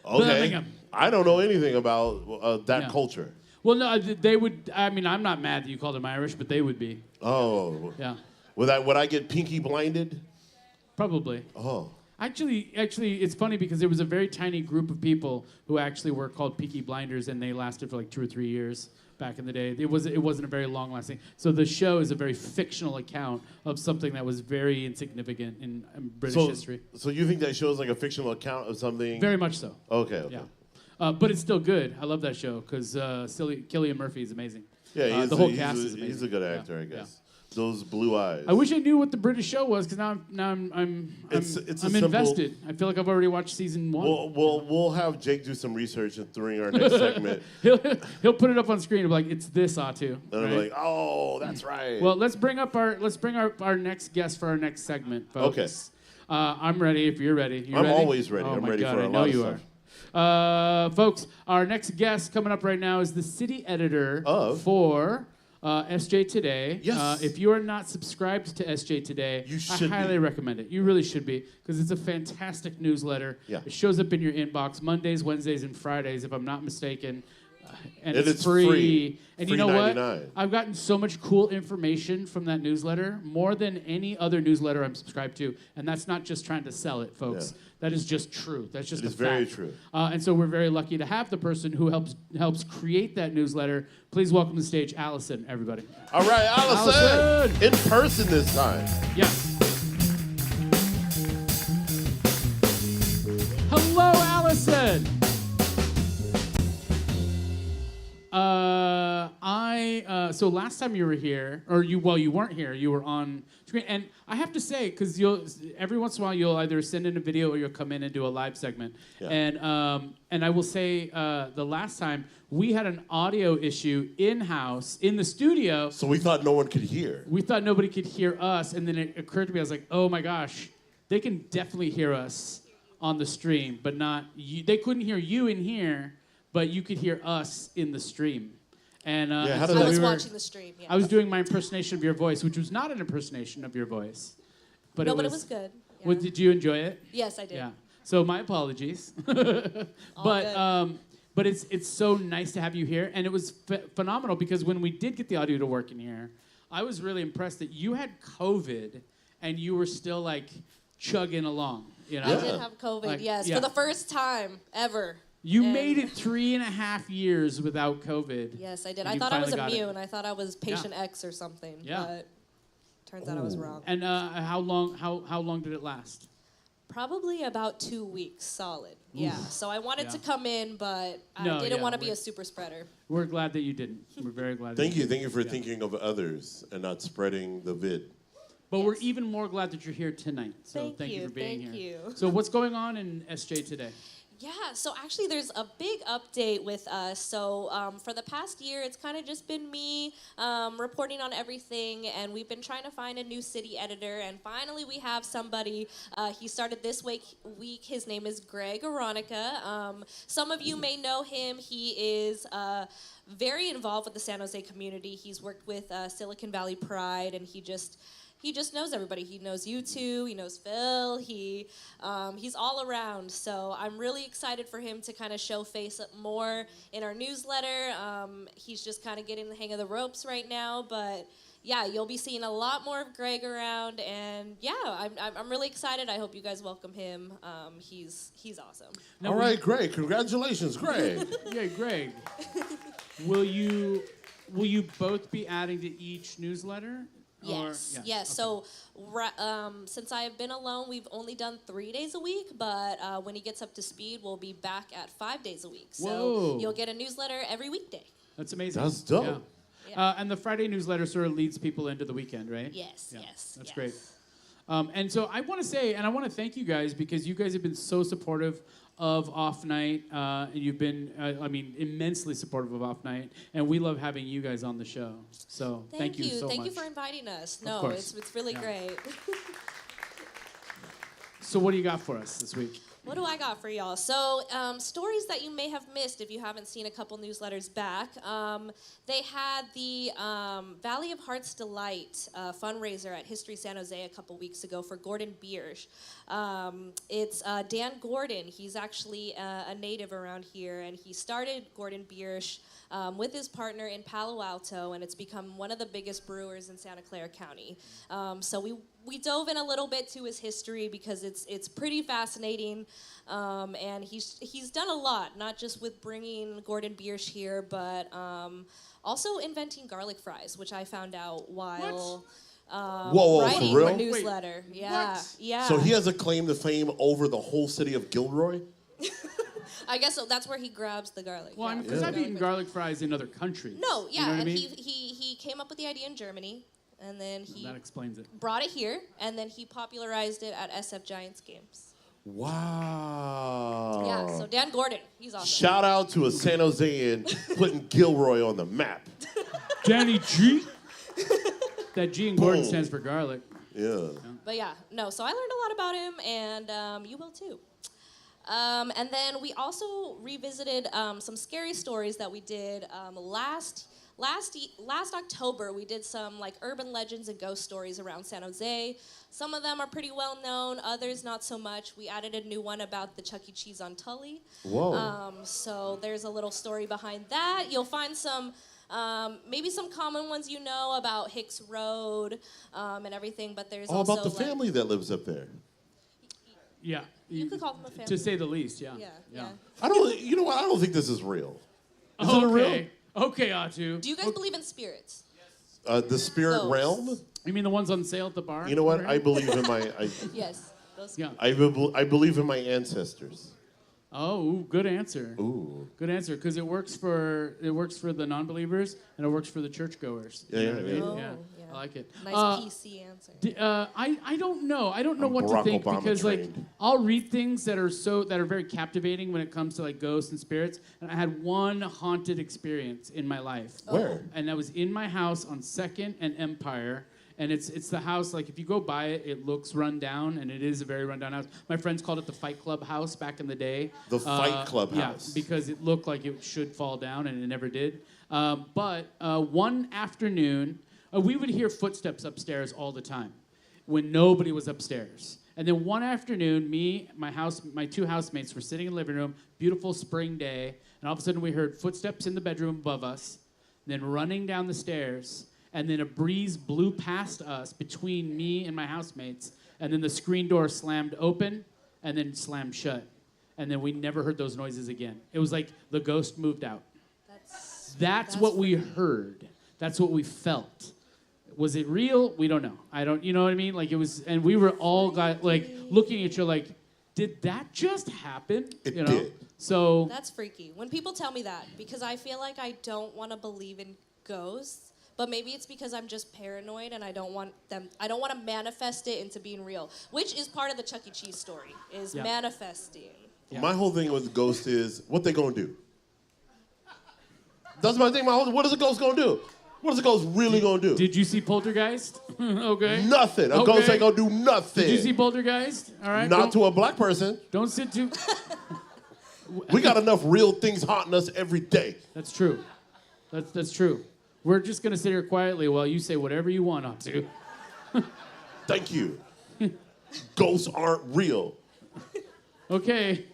Okay. Birmingham. I don't know anything about that Yeah. culture. Well, no, they would. I mean, I'm not mad that you called them Irish, but they would be. Oh. Yeah. Would I get pinky blinded? Probably. Oh. Actually, it's funny because there was a very tiny group of people who actually were called Peaky Blinders, and they lasted for like 2 or 3 years back in the day. It wasn't a very long lasting. So the show is a very fictional account of something that was very insignificant in British history. So you think that show's like a fictional account of something? Very much so. Okay. Yeah. But it's still good. I love that show because Cillian Murphy is amazing. Yeah, the whole cast is amazing. He's a good actor, Yeah, I guess. yeah. Those blue eyes. I wish I knew what the British show was because now I'm It's a simple- invested. I feel like I've already watched season 1. We'll have Jake do some research during our next segment, He'll put it up on screen and be like, "It's this Atu." and I'll be like, "Oh, that's right." Well, let's bring up our next guest for our next segment, folks. Okay. I'm ready if you're ready. You I'm ready? always ready. Oh I'm my ready God, for a I know lot of you stuff. are. Folks, our next guest coming up right now is the city editor for SJtoday. Yes. If you are not subscribed to SJtoday, You should I highly be. recommend it. You really should be because it's a fantastic newsletter. Yeah. It shows up in your inbox Mondays, Wednesdays, and Fridays, if I'm not mistaken. And And it's it's free. free. And Free you know what? $99. I've gotten so much cool information from that newsletter, more than any other newsletter I'm subscribed to. And that's not just trying to sell it, folks. Yeah. That is just true. That's just It a is very fact. true. And so we're very lucky to have the person who helps create that newsletter. Please welcome to the stage Alyson, everybody. All right, Alyson, in person this time. Yeah. Hello, Alyson. so last time you were here, or you weren't here, you were on screen. And I have to say, because every once in a while you'll either send in a video or you'll come in and do a live segment. Yeah. And I will say the last time we had an audio issue in-house, in the studio. So we thought no one could hear. We thought nobody could hear us, and then it occurred to me, I was like, oh my gosh, they can definitely hear us on the stream, but not you. They couldn't hear you in here, but you could hear us in the stream. And Yeah, how so did I was we were- watching the stream. Yeah. I was doing my impersonation of your voice, which was not an impersonation of your voice. But no, it was, but it was good. Yeah. Did you enjoy it? Yes, I did. Yeah. So my apologies. But it's so nice to have you here, and it was phenomenal because when we did get the audio to work in here, I was really impressed that you had COVID and you were still like chugging along. You know? I did have COVID, Like, yes, yeah. for the first time ever. You And- made it 3.5 years without COVID. Yes, I did. And I you thought I was finally got it. immune. I thought I was patient X or something. Yeah. But turns out I was wrong. And how long did it last? Probably about 2 weeks solid. Yeah. So I wanted to come in, but I No, didn't yeah, want to be we're- a super spreader. We're glad that you didn't. We're very glad. Thank that you. Thank you for thinking of others and not spreading the vid. But we're Yes. even more glad that you're here tonight. So Thank you you, for being thank here. you. So what's going on in SJ today? Yeah, so actually there's a big update with us. So for the past year, it's kind of just been me reporting on everything, and we've been trying to find a new city editor, and finally we have somebody. He started this week. His name is Greg Aronica. Some of you may know him. He is very involved with the San Jose community. He's worked with Silicon Valley Pride, and he just knows everybody. He knows you two. He knows Phil. He's all around. So I'm really excited for him to kind of show face more in our newsletter. He's just kind of getting the hang of the ropes right now. But yeah, you'll be seeing a lot more of Greg around. And yeah, I'm really excited. I hope you guys welcome him. He's awesome. Now, All right, Greg. Congratulations, Greg. Yeah, Greg. Will you both be adding to each newsletter? Yes, Or- yes. Okay. So since I have been alone, we've only done 3 days a week, but when he gets up to speed, we'll be back at 5 days a week. So Whoa. you'll get a newsletter every weekday. That's amazing. That's dope. Yeah. Yeah. And the Friday newsletter sort of leads people into the weekend, right? Yes, Yeah, yes. That's yes. great. And so I want to say, and I want to thank you guys because you guys have been so supportive of Off Night. And you've been, immensely supportive of Off Night. And we love having you guys on the show. So thank you so much. Thank you for inviting us. No, course. it's really Yeah. great. So what do you got for us this week? What do I got for y'all? So, stories that you may have missed if you haven't seen a couple newsletters back. They had the Valley of Hearts Delight fundraiser at History San Jose a couple weeks ago for Gordon Biersch. It's Dan Gordon. He's actually a native around here, and he started Gordon Biersch with his partner in Palo Alto, and it's become one of the biggest brewers in Santa Clara County. So we dove in a little bit to his history because it's pretty fascinating, and he's done a lot, not just with bringing Gordon Biersch here, but also inventing garlic fries, which I found out while Whoa, writing for real? a newsletter. Yeah, What? yeah. So he has a claim to fame over the whole city of Gilroy? I guess so. That's where he grabs the garlic. Well, yeah. because I've Garlic eaten fries. garlic fries in other countries. No, yeah, You know what and I mean? he came up with the idea in Germany, and then he That explains it. brought it here, and then he popularized it at SF Giants games. Wow. Yeah, so Dan Gordon, he's awesome. Shout out to a San Josean putting Gilroy on the map. Danny G. That G in Gordon Boom. stands for garlic. Yeah. But yeah, no, so I learned a lot about him, and you will too. And then we also revisited some scary stories that we did last October. We did some like urban legends and ghost stories around San Jose. Some of them are pretty well known, others not so much. We added a new one about the Chuck E. Cheese on Tully. Whoa. So there's a little story behind that. You'll find some, maybe some common ones you know about Hicks Road and everything, but there's Oh, also about the like, family that lives up there. Yeah. You could call them a family. To say the least, yeah. Yeah. You know what? I don't think this is real. Is it Okay. real? Okay, Atu. Do you guys believe in spirits? The spirit Ghosts. realm? You mean the ones on sale at the bar? You know what? over I here? believe in my Yes. Those Yeah. I believe in my ancestors. Oh, ooh, good answer. Ooh. Good answer, because it works for the non-believers and it works for the churchgoers. You know what I mean? Oh, Yeah. yeah. I like it. Nice PC answer. I don't know. I don't know I'm what Barack to think Obama because trained. like I'll read things that are very captivating when it comes to like ghosts and spirits. And I had one haunted experience in my life. Where? And that was in my house on 2nd and Empire. And it's the house, like if you go by it, it looks run down, and it is a very rundown house. My friends called it the Fight Club house back in the day. The Fight Club yeah, house. because it looked like it should fall down, and it never did. But one afternoon, we would hear footsteps upstairs all the time when nobody was upstairs. And then one afternoon, my two housemates were sitting in the living room, beautiful spring day, and all of a sudden we heard footsteps in the bedroom above us, then running down the stairs, and then a breeze blew past us between me and my housemates, and then the screen door slammed open and then slammed shut. And then we never heard those noises again. It was like the ghost moved out. That's what we heard. That's what we felt. Was it real? We don't know. You know what I mean? Like it was, and we were all looking at you like, did that just happen? It you know? did. So That's freaky. When people tell me that, because I feel like I don't want to believe in ghosts, but maybe it's because I'm just paranoid and I don't want to manifest it into being real, which is part of the Chuck E. Cheese story, is manifesting. Yeah. My whole thing with ghost is, what they gonna do? That's my thing. What is a ghost gonna do? What is a ghost really gonna do? Did you see Poltergeist? Okay. Nothing. A ghost ain't gonna do nothing. Did you see Poltergeist? All right. Not to a black person. Don't sit too. We got enough real things haunting us every day. That's true. That's true. We're just gonna sit here quietly while you say whatever you want not to. Thank you. Ghosts aren't real. Okay.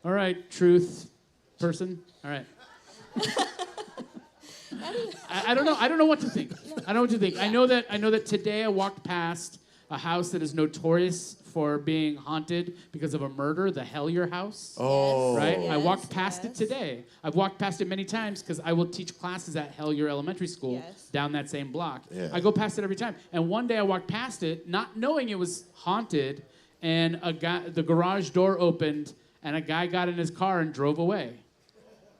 All right, truth person. All right. I don't know. I don't know what to think. I don't know what to think. I know that today I walked past a house that is notorious for being haunted because of a murder, the Hellier house. Oh. Right? I Yes, walked past yes. it today. I've walked past it many times because I will teach classes at Hellier Elementary School Yes. down that same block. Yeah. I go past it every time. And one day I walked past it, not knowing it was haunted, and the garage door opened, and a guy got in his car and drove away.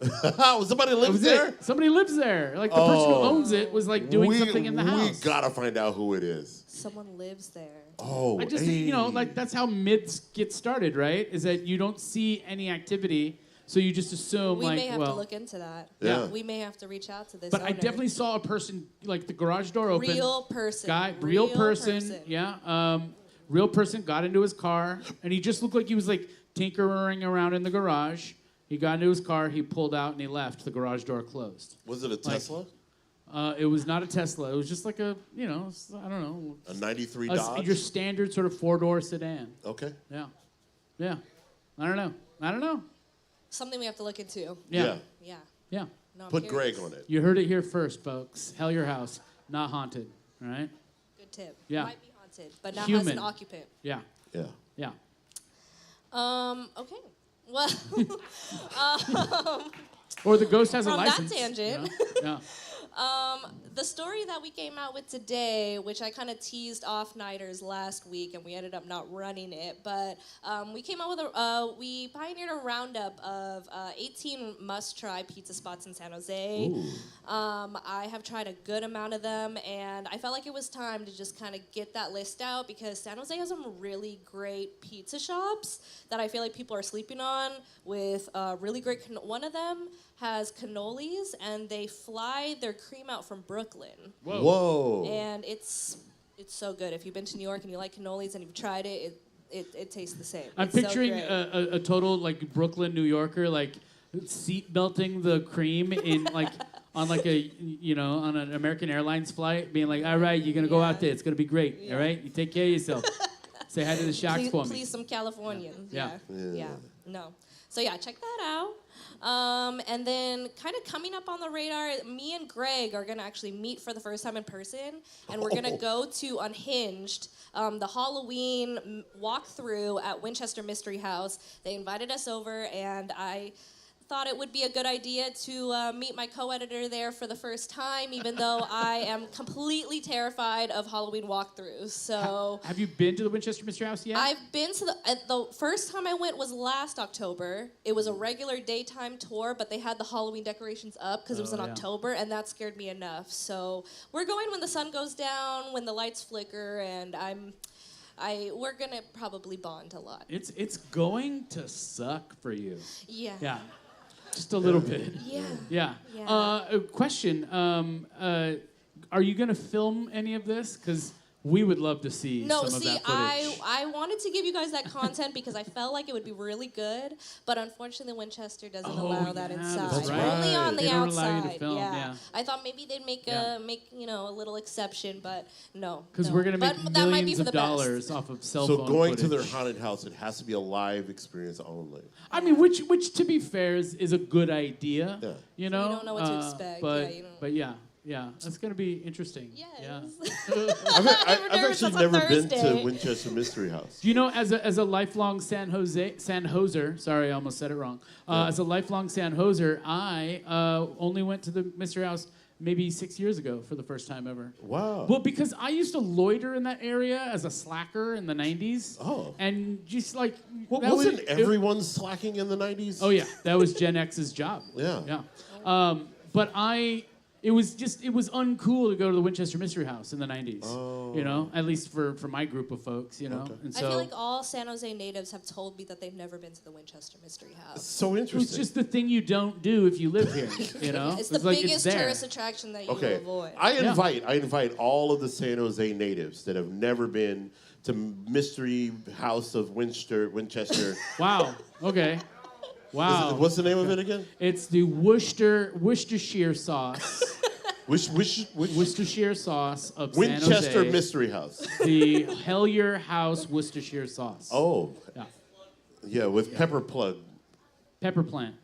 Somebody That lives was there? it. Somebody lives there. Like the person who owns it was like doing something in the house. We gotta find out who it is. Someone lives there. Oh, I just think, like that's how myths get started, right? Is that you don't see any activity, so you just assume We like, may have well, to look into that. Yeah. We may have to reach out to this but I owner. definitely saw a person, like the garage door open. Real person. Guy, real person. Yeah. Real person got into his car, and he just looked like he was like tinkering around in the garage. He got into his car, he pulled out, and he left. The garage door closed. Was it a Tesla? It was not a Tesla. It was just like a, I don't know. A 93 a- Dodge? Your standard sort of four-door sedan. Okay. Yeah. Yeah. I don't know. Something we have to look into. Yeah. Yeah. Yeah. No, I'm Put curious. Greg on it. You heard it here first, folks. Hellier House, not haunted. All right? Good tip. Yeah. Might be haunted, but now has Human. an occupant. Yeah. Yeah. Yeah. Okay. Well, Or the ghost has a From that license. tangent. Yeah. the story that we came out with today, which I kind of teased off Nighters last week, and we ended up not running it, but we came out with we pioneered a roundup of 18 must-try pizza spots in San Jose. I have tried a good amount of them, and I felt like it was time to just kind of get that list out because San Jose has some really great pizza shops that I feel like people are sleeping on with really great, one of them has cannolis, and they fly their cream out from Brooklyn. Whoa. And it's so good. If you've been to New York and you like cannolis and you've tried it, it tastes the same. I'm It's so picturing great. a total like Brooklyn, New Yorker, like seat belting the cream in like on like a on an American Airlines flight, being like, all right, you're gonna go out there, it's gonna be great. All right, you take care of yourself. Say hi to the sharks for me. Please some Californians. Yeah. Yeah. No. So yeah, check that out. And then kind of coming up on the radar, me and Greg are gonna actually meet for the first time in person, and we're gonna go to Unhinged, the Halloween walkthrough at Winchester Mystery House. They invited us over, and I thought it would be a good idea to meet my co-editor there for the first time, even though I am completely terrified of Halloween walkthroughs. So Have you been to the Winchester Mystery House yet? I've been to the first time I went was last October. It was a regular daytime tour, but they had the Halloween decorations up because it was in October, and that scared me enough. So we're going when the sun goes down, when the lights flicker, and we're gonna probably bond a lot. It's going to suck for you. Yeah. Yeah, just a little bit. Yeah. Yeah. Yeah. A question. Are you going to film any of this? Because we would love to see No, some see, of that footage. I wanted to give you guys that content because I felt like it would be really good, but unfortunately Winchester doesn't allow that yeah, inside. that's right. Only on the They don't outside. allow you to film, yeah. I thought maybe they'd make Yeah. a little exception, but no. Because no. we're going to make But that might be millions for of the best. dollars off of cell So phone going footage. to their haunted house, it has to be a live experience only. I mean, which to be fair is a good idea. Yeah. You know. don't know what to expect. But Yeah, you don't- but yeah, that's going to be interesting. Yes. Yeah. I've nervous actually it's a never been to Thursday. Winchester Mystery House. Do you know, as a lifelong San Joser, sorry, I almost said it wrong. As a lifelong San Joser, I only went to the Mystery House maybe 6 years ago for the first time ever. Wow. Well, because I used to loiter in that area as a slacker in the 90s. Oh. And just like... Well, that wasn't was- everyone slacking in the 90s? Oh, yeah. That was Gen X's job. Yeah. Yeah. But it was uncool to go to the Winchester Mystery House in the 90s. Oh. You know, at least for my group of folks, you know. Okay. And I so feel like all San Jose natives have told me that they've never been to the Winchester Mystery House. So it's interesting. just the thing you don't do if you live here, you know? It's the like biggest there. tourist attraction that you Okay, will avoid. I invite all of the San Jose natives that have never been to Mystery House of Winchester. Wow. Okay. Wow. What's the name of it again? It's the Worcestershire sauce. Worcestershire sauce of San Winchester Jose. Mystery House. The Hellier House Worcestershire sauce. Oh, Yeah. yeah, with pepper Pepper plant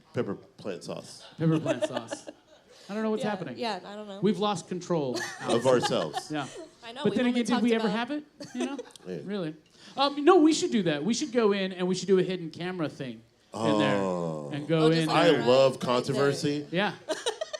sauce Pepper plant sauce. I don't know what's happening. Yeah, I don't know. We've lost control. of ourselves. Yeah. I know. But we've then only again, did talked we ever about- have it? You know? Yeah. Really? No, we should do that. We should go in and we should do a hidden camera thing in there and go Oh, just in. like I there. love right controversy. Yeah.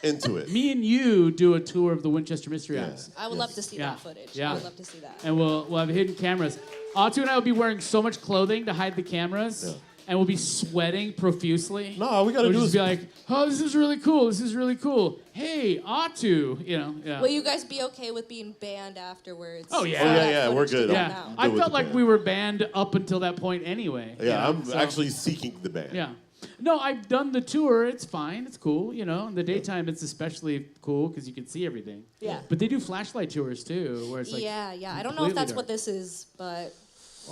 Into it. Me and you do a tour of the Winchester Mystery Yeah. House. I would love to see Yeah. that footage. Yeah. I would love to see that. And we'll have hidden cameras. Atu and I will be wearing so much clothing to hide the cameras. Yeah. And we'll be sweating profusely. No, all we gotta We'll do just is be like, oh, this is really cool. This is really cool. Hey, Atu. You know, yeah. Will you guys be okay with being banned afterwards? Oh, yeah. For Oh, that yeah, we're footage to good. come Yeah, out? I Go with felt the like band. we were banned up until that point anyway. Yeah, you know, I'm so- actually seeking the band. Yeah. No, I've done the tour. It's fine. It's cool. You know, in the daytime, it's especially cool because you can see everything. Yeah. But they do flashlight tours too, where it's like yeah. I don't know if that's completely what this is, but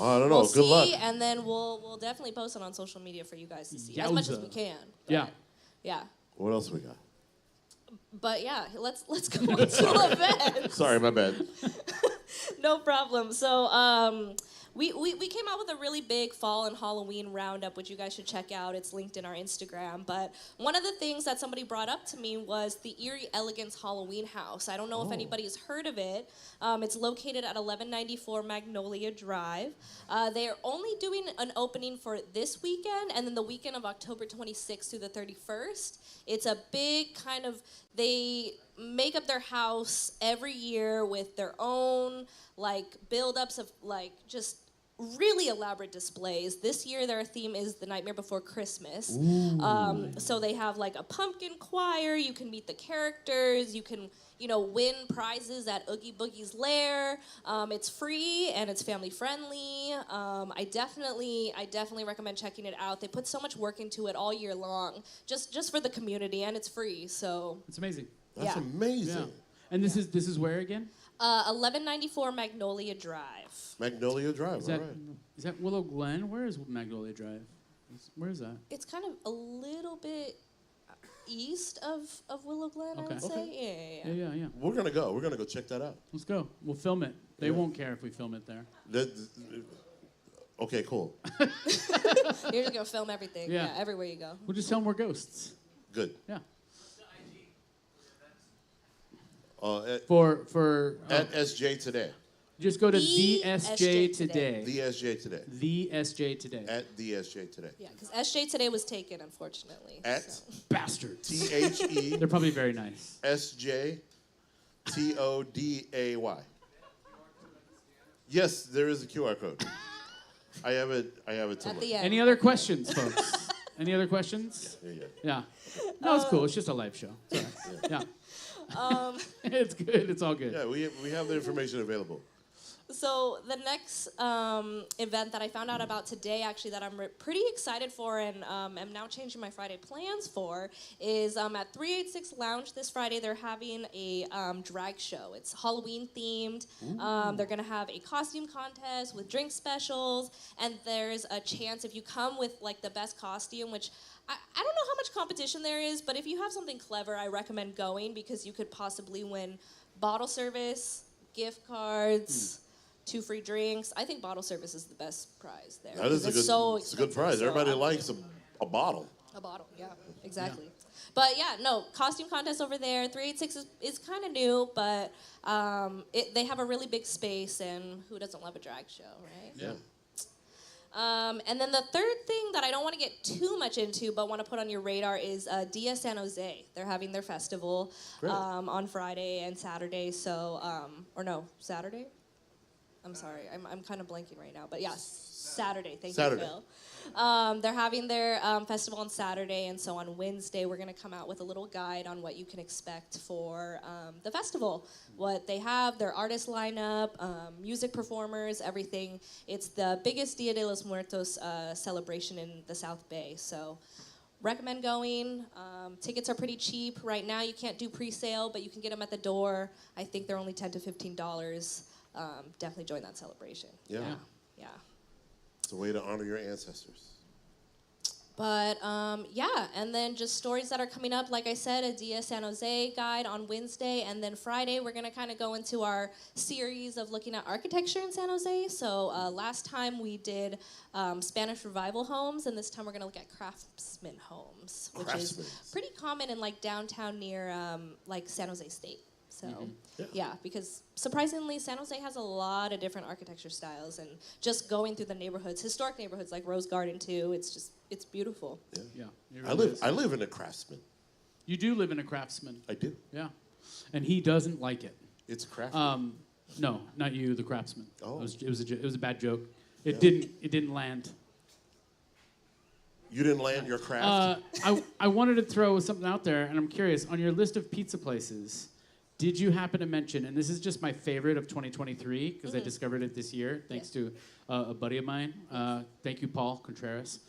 I don't know. we'll Good see, luck. and then we'll definitely post it on social media for you guys to see as much as Yowza. we can. Yeah. Yeah. What else we got? But yeah, let's go into events. Sorry, my bad. No problem. So we came out with a really big fall and Halloween roundup, which you guys should check out. It's linked in our Instagram. But one of the things that somebody brought up to me was the Erie Elegance Halloween House. I don't know if anybody's heard of it. It's located at 1194 Magnolia Drive. They are only doing an opening for this weekend and then the weekend of October 26th through the 31st. It's a big kind of, they make up their house every year with their own like build-ups of like just really elaborate displays. This year their theme is The Nightmare Before Christmas. So they have like a pumpkin choir, you can meet the characters, you can, you know, win prizes at Oogie Boogie's Lair. It's free and it's family friendly. I definitely recommend checking it out. They put so much work into it all year long, just for the community, and it's free. So it's amazing. That's yeah. amazing. Yeah. And this is where again? 1194 Magnolia Drive. Magnolia Drive. Is All that right. is that Willow Glen? Where is Magnolia Drive? Where is that? It's kind of a little bit east of Willow Glen, Okay. I would say. Okay. Yeah. We're gonna go. We're gonna go check that out. Let's go. We'll film it. They won't care if we film it there. Okay, cool. You're just gonna film everything. Yeah. Yeah, everywhere you go. We'll just tell them we're ghosts. Good. Yeah. At For SJtoday. Just go to The the SJ SJ Today. The SJ Today. The SJ Today. At the SJ Today. Yeah, because SJtoday was taken, unfortunately. At so. Bastards. THE They're probably very nice. SJTODAY. Yes, there is a QR code. I have it At somewhere. the end. Any other questions, folks? Any other questions? Yeah. No, it's cool. It's just a live show. It's all right. Yeah. It's good. It's all good. Yeah, we have the information available. So the next event that I found out about today, actually, that I'm pretty excited for and am now changing my Friday plans for, is at 386 Lounge this Friday. They're having a drag show. It's Halloween themed. They're gonna have a costume contest with drink specials, and there's a chance if you come with like the best costume, which I don't know how much competition there is, but if you have something clever, I recommend going because you could possibly win bottle service, gift cards. 2 free drinks. I think bottle service is the best prize there. That is It's a so good prize. so Everybody I- likes a bottle. a bottle, yeah, exactly. But yeah, no, costume contest over there. 386 is kind of new, but they have a really big space, and who doesn't love a drag show, right? Yeah. And then the third thing that I don't want to get too much into, but want to put on your radar is Dia San Jose. They're having their festival on Friday and Saturday. So, or no, Saturday? I'm sorry, I'm kind of blanking right now. But yeah, Saturday. Thank Saturday. you, Phil. They're having their festival on Saturday, and so on Wednesday we're going to come out with a little guide on what you can expect for the festival. What they have, their artist lineup, music performers, everything. It's the biggest Dia de los Muertos celebration in the South Bay, so recommend going. Tickets are pretty cheap. Right now you can't do pre-sale, but you can get them at the door. I think they're only $10 to $15. Definitely join that celebration. Yeah. Yeah. It's a way to honor your ancestors. But yeah, and then just stories that are coming up. Like I said, a Dia San Jose guide on Wednesday, and then Friday we're gonna kind of go into our series of looking at architecture in San Jose. So last time we did Spanish Revival homes, and this time we're gonna look at craftsman homes, which is pretty common in like downtown near like San Jose State. So yeah, because surprisingly, San Jose has a lot of different architecture styles, and just going through the neighborhoods, historic neighborhoods like Rose Garden too, it's beautiful. Yeah. It really is. I live in a Craftsman. You do live in a Craftsman. I do. Yeah. And he doesn't like it. It's a Craftsman. No, not you, the Craftsman. Oh. It was a bad joke. It didn't land. You didn't land your craft? I wanted to throw something out there, and I'm curious, on your list of pizza places, did you happen to mention, and this is just my favorite of 2023, because I discovered it this year, thanks to a buddy of mine. Thank you, Paul Contreras.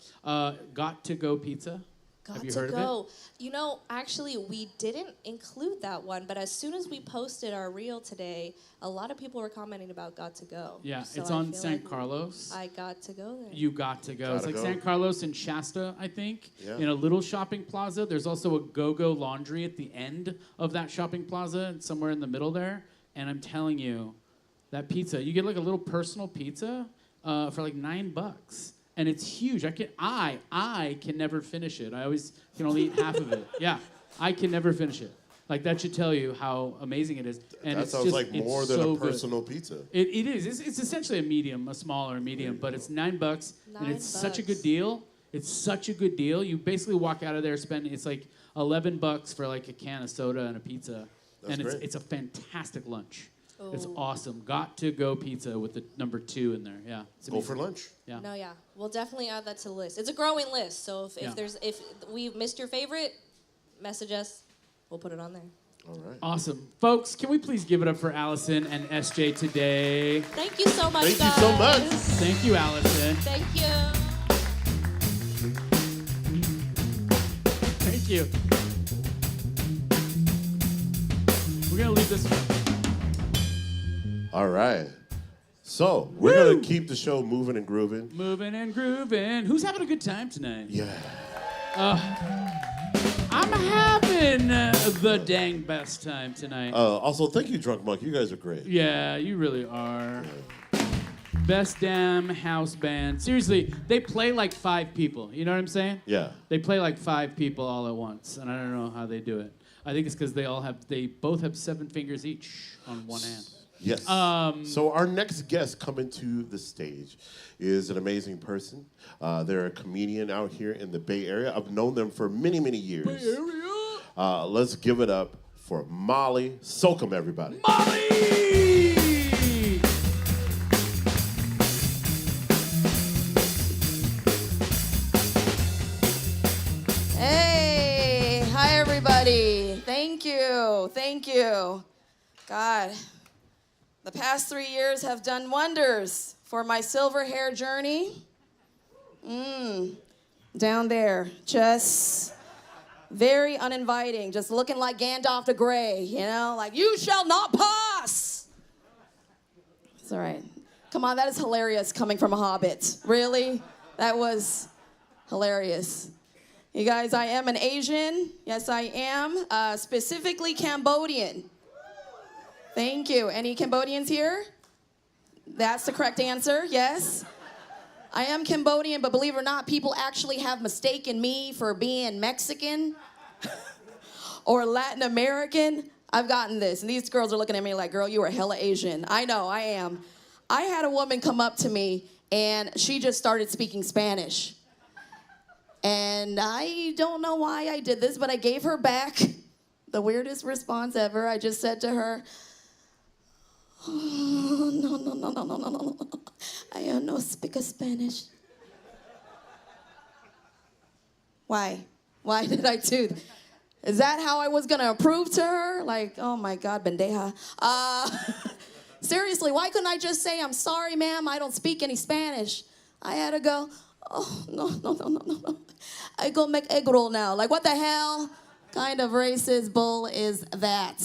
Got to Go Pizza. Have you heard of it? You know, actually, we didn't include that one, but as soon as we posted our reel today, a lot of people were commenting about Got to Go. Yeah, So it's I on feel San like Carlos. I got to go there. You got to go. It's Gotta like go. San Carlos and Shasta, I think, Yeah. in a little shopping plaza. There's also a Go-Go Laundry at the end of that shopping plaza, and somewhere in the middle there. And I'm telling you, that pizza, you get like a little personal pizza for like $9. And it's huge. I can never finish it. I always can only eat half of it. Yeah, I can never finish it. Like, that should tell you how amazing it is. And that it's sounds just, like more it's than so a good. personal pizza. It is. It's essentially a medium, a small or a medium, but it's $9, and it's such a good deal. It's such a good deal. You basically walk out of there spending, it's like $11 for like a can of soda and a pizza, and great. it's a fantastic lunch. It's awesome. Got to Go Pizza with the number 2 in there. Yeah. It's Go amazing. for lunch. Yeah. No, yeah, we'll definitely add that to the list. It's a growing list, so if we missed your favorite, message us. We'll put it on there. All right. Awesome. Folks, can we please give it up for Alyson and SJtoday? Thank you so much, Thank guys. you so much. Thank you, Alyson. Thank you. Thank you. We're going to leave this one. All right. So, we're going to keep the show moving and grooving. Moving and grooving. Who's having a good time tonight? Yeah. I'm having the dang best time tonight. Also, thank you, Drunk Monk. You guys are great. Yeah, you really are. Best damn house band. Seriously, they play like 5 people. You know what I'm saying? Yeah. They play like 5 people all at once, and I don't know how they do it. I think it's because they both have 7 fingers each on one hand. Yes. So our next guest coming to the stage is an amazing person. They're a comedian out here in the Bay Area. I've known them for many, many years. Bay Area. Let's give it up for Molly Sokhom, everybody. Molly! Hey, hi everybody. Thank you. God, the past 3 years have done wonders for my silver hair journey. Down there, just very uninviting, just looking like Gandalf the Grey, you know, like, you shall not pass. It's all right. Come on, that is hilarious coming from a hobbit. Really? That was hilarious. You guys, I am an Asian. Yes, I am. Specifically Cambodian. Thank you. Any Cambodians here? That's the correct answer, yes. I am Cambodian, but believe it or not, people actually have mistaken me for being Mexican or Latin American. I've gotten this, and these girls are looking at me like, girl, you are hella Asian. I know, I am. I had a woman come up to me, and she just started speaking Spanish. And I don't know why I did this, but I gave her back the weirdest response ever. I just said to her, oh, no. I no speak Spanish. Why? Why did I do that? Is that how I was going to prove to her? Like, oh my God, bendeja. Seriously, why couldn't I just say, I'm sorry, ma'am, I don't speak any Spanish? I had to go, oh, no. I go make egg roll now. Like, what the hell kind of racist bull is that?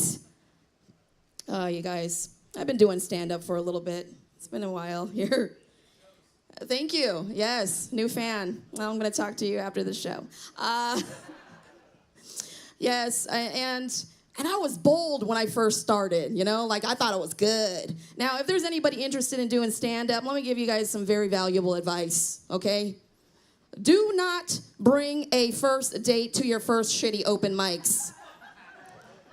Oh, you guys, I've been doing stand-up for a little bit. It's been a while here. Thank you. Yes, new fan. Well, I'm going to talk to you after the show. Yes, and I was bold when I first started, you know? Like, I thought it was good. Now, if there's anybody interested in doing stand-up, let me give you guys some very valuable advice, okay? Do not bring a first date to your first shitty open mics.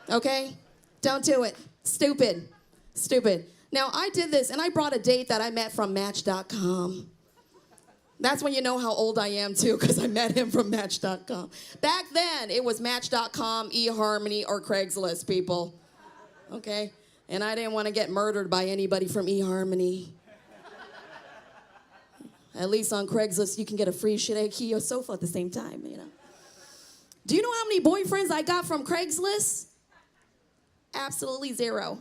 Okay? Don't do it. Stupid. Now, I did this, and I brought a date that I met from Match.com. That's when you know how old I am, too, because I met him from Match.com. Back then, it was Match.com, eHarmony, or Craigslist, people. Okay? And I didn't want to get murdered by anybody from eHarmony. At least on Craigslist, you can get a free Shireki sofa at the same time, you know. Do you know how many boyfriends I got from Craigslist? Absolutely zero.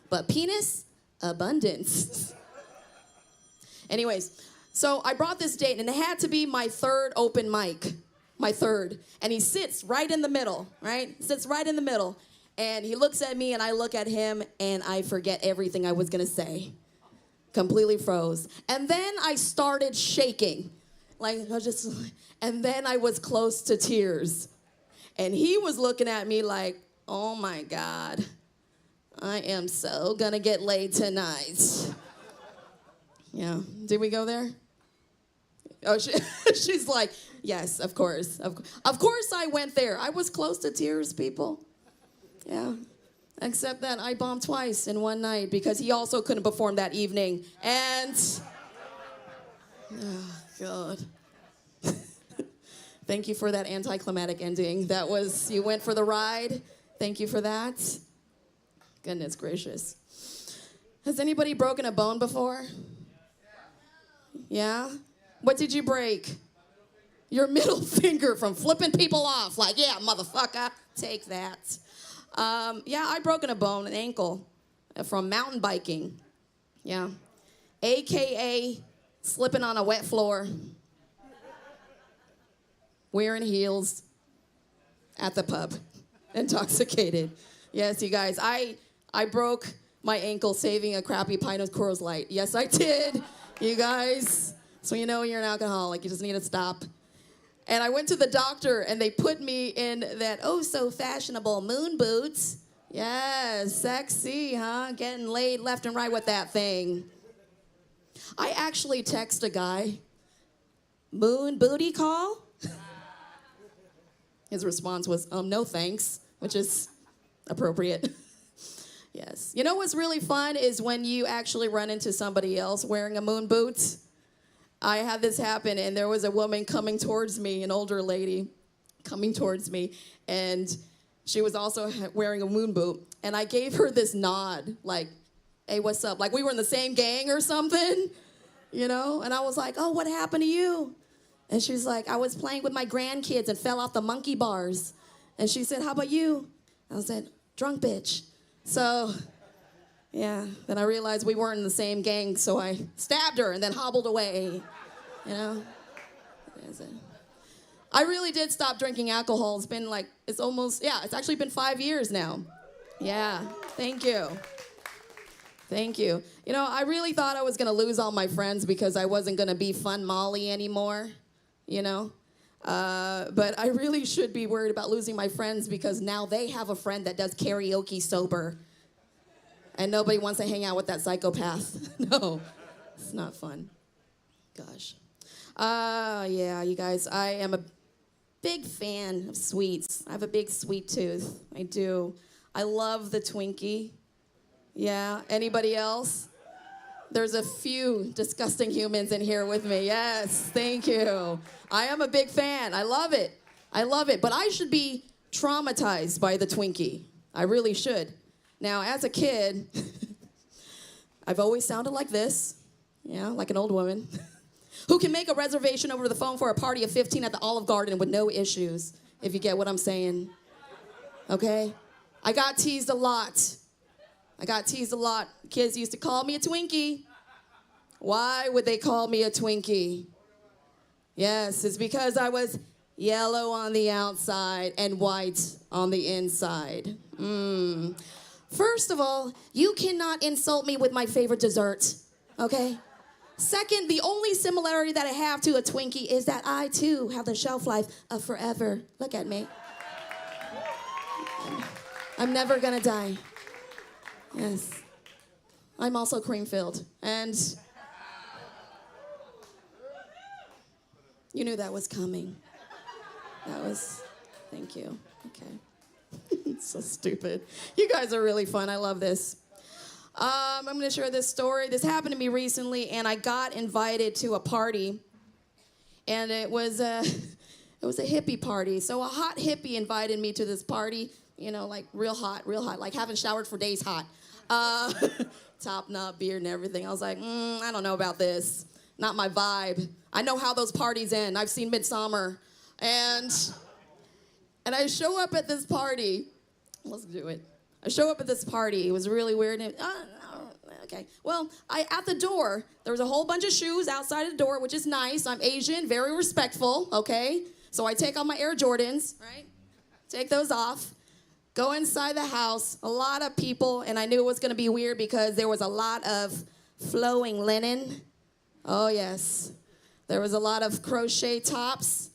But penis, abundance. Anyways, so I brought this date, and it had to be my third open mic. My third. And he sits right in the middle, right? Sits right in the middle. And he looks at me, and I look at him, and I forget everything I was going to say. Completely froze. And then I started shaking. And then I was close to tears. And he was looking at me like, oh my God, I am so gonna get laid tonight. Yeah, did we go there? Oh, she's like, yes, of course. Of course I went there. I was close to tears, people. Yeah. Except that I bombed twice in one night because he also couldn't perform that evening. And, oh, God. Thank you for that anticlimactic ending. That was, you went for the ride. Thank you for that. Goodness gracious. Has anybody broken a bone before? Yeah? What did you break? Your middle finger from flipping people off. Like, yeah, motherfucker, take that. Yeah, I broken a bone, an ankle, from mountain biking. Yeah. AKA slipping on a wet floor. Wearing heels at the pub. Intoxicated. Yes, you guys, I broke my ankle saving a crappy pint of Coors Light. Yes, I did, you guys. So you know you're an alcoholic. You just need to stop. And I went to the doctor, and they put me in that oh-so-fashionable moon boots. Yes, sexy, huh? Getting laid left and right with that thing. I actually text a guy, moon booty call? His response was, no thanks, which is appropriate. Yes. You know what's really fun is when you actually run into somebody else wearing a moon boot. I had this happen, and there was a woman coming towards me, an older lady coming towards me, and she was also wearing a moon boot. And I gave her this nod, like, hey, what's up? Like we were in the same gang or something, you know? And I was like, oh, what happened to you? And she's like, I was playing with my grandkids and fell off the monkey bars. And she said, how about you? I said, drunk bitch. So, yeah, then I realized we weren't in the same gang, so I stabbed her and then hobbled away, you know? I really did stop drinking alcohol. It's been like, it's actually been 5 years now. Yeah, thank you. Thank you. You know, I really thought I was going to lose all my friends because I wasn't going to be Fun Molly anymore, you know? But I really should be worried about losing my friends because now they have a friend that does karaoke sober. And nobody wants to hang out with that psychopath. No, it's not fun. Gosh. Yeah, you guys, I am a big fan of sweets. I have a big sweet tooth. I do. I love the Twinkie. Yeah, anybody else? There's a few disgusting humans in here with me. Yes, thank you. I am a big fan. I love it. I love it. But I should be traumatized by the Twinkie. I really should. Now, as a kid, I've always sounded like this, like an old woman, who can make a reservation over the phone for a party of 15 at the Olive Garden with no issues, if you get what I'm saying. Okay? I got teased a lot. Kids used to call me a Twinkie. Why would they call me a Twinkie? Yes, it's because I was yellow on the outside and white on the inside. First of all, you cannot insult me with my favorite dessert, okay? Second, the only similarity that I have to a Twinkie is that I, too, have the shelf life of forever. Look at me. I'm never gonna die. Yes. I'm also cream-filled. And you knew that was coming. Thank you. Okay. It's so stupid. You guys are really fun. I love this. I'm going to share this story. This happened to me recently, and I got invited to a party, and it was a hippie party. So a hot hippie invited me to this party, like real hot, like haven't showered for days hot. Top knot, beard, and everything. I was like, I don't know about this. Not my vibe. I know how those parties end. I've seen Midsummer. And I show up at this party. Let's do it. I show up at this party. It was really weird. Okay. Well, at the door, there was a whole bunch of shoes outside the door, which is nice. I'm Asian, very respectful, okay? So I take off my Air Jordans, right? Take those off. Go inside the house. A lot of people, and I knew it was going to be weird because there was a lot of flowing linen. Oh, yes. There was a lot of crochet tops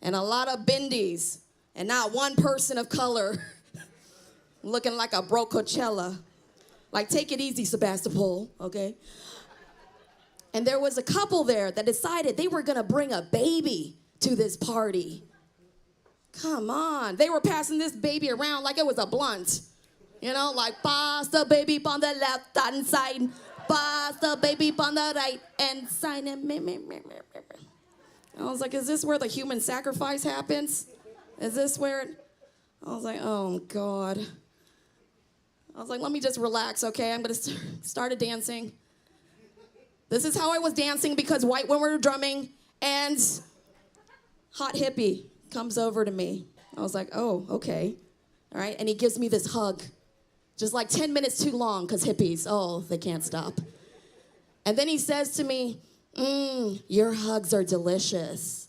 and a lot of bindies, and not one person of color. Looking like a broke Coachella. Like, take it easy, Sebastopol, okay? And there was a couple there that decided they were gonna bring a baby to this party. Come on. They were passing this baby around like it was a blunt. Like, pass the baby on the left hand side, pass the baby on the right hand side. I was like, is this where the human sacrifice happens? Is this where I was like, oh, God. I was like, let me just relax, okay? I'm going to start dancing. This is how I was dancing because white women were drumming, and hot hippie comes over to me. I was like, oh, okay. All right, and he gives me this hug. Just like 10 minutes too long because hippies, they can't stop. And then he says to me, your hugs are delicious.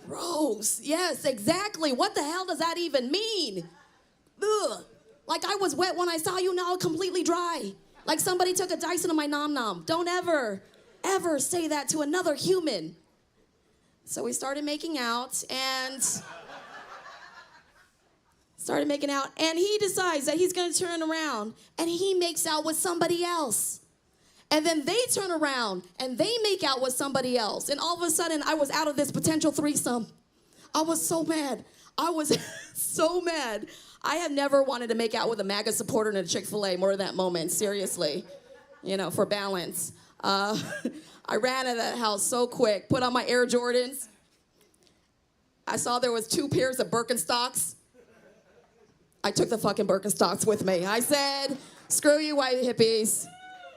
Gross. Yes, exactly. What the hell does that even mean? Ugh. Like I was wet when I saw you, now completely dry. Like somebody took a Dyson of my nom-nom. Don't ever say that to another human. So we started making out, and he decides that he's gonna turn around, and he makes out with somebody else. And then they turn around, and they make out with somebody else. And all of a sudden, I was out of this potential threesome. I was so mad. I was so mad. I have never wanted to make out with a MAGA supporter in a Chick-fil-A more than that moment, seriously, for balance. I ran out of that house so quick, put on my Air Jordans. I saw there was 2 pairs of Birkenstocks. I took the fucking Birkenstocks with me. I said, screw you white hippies.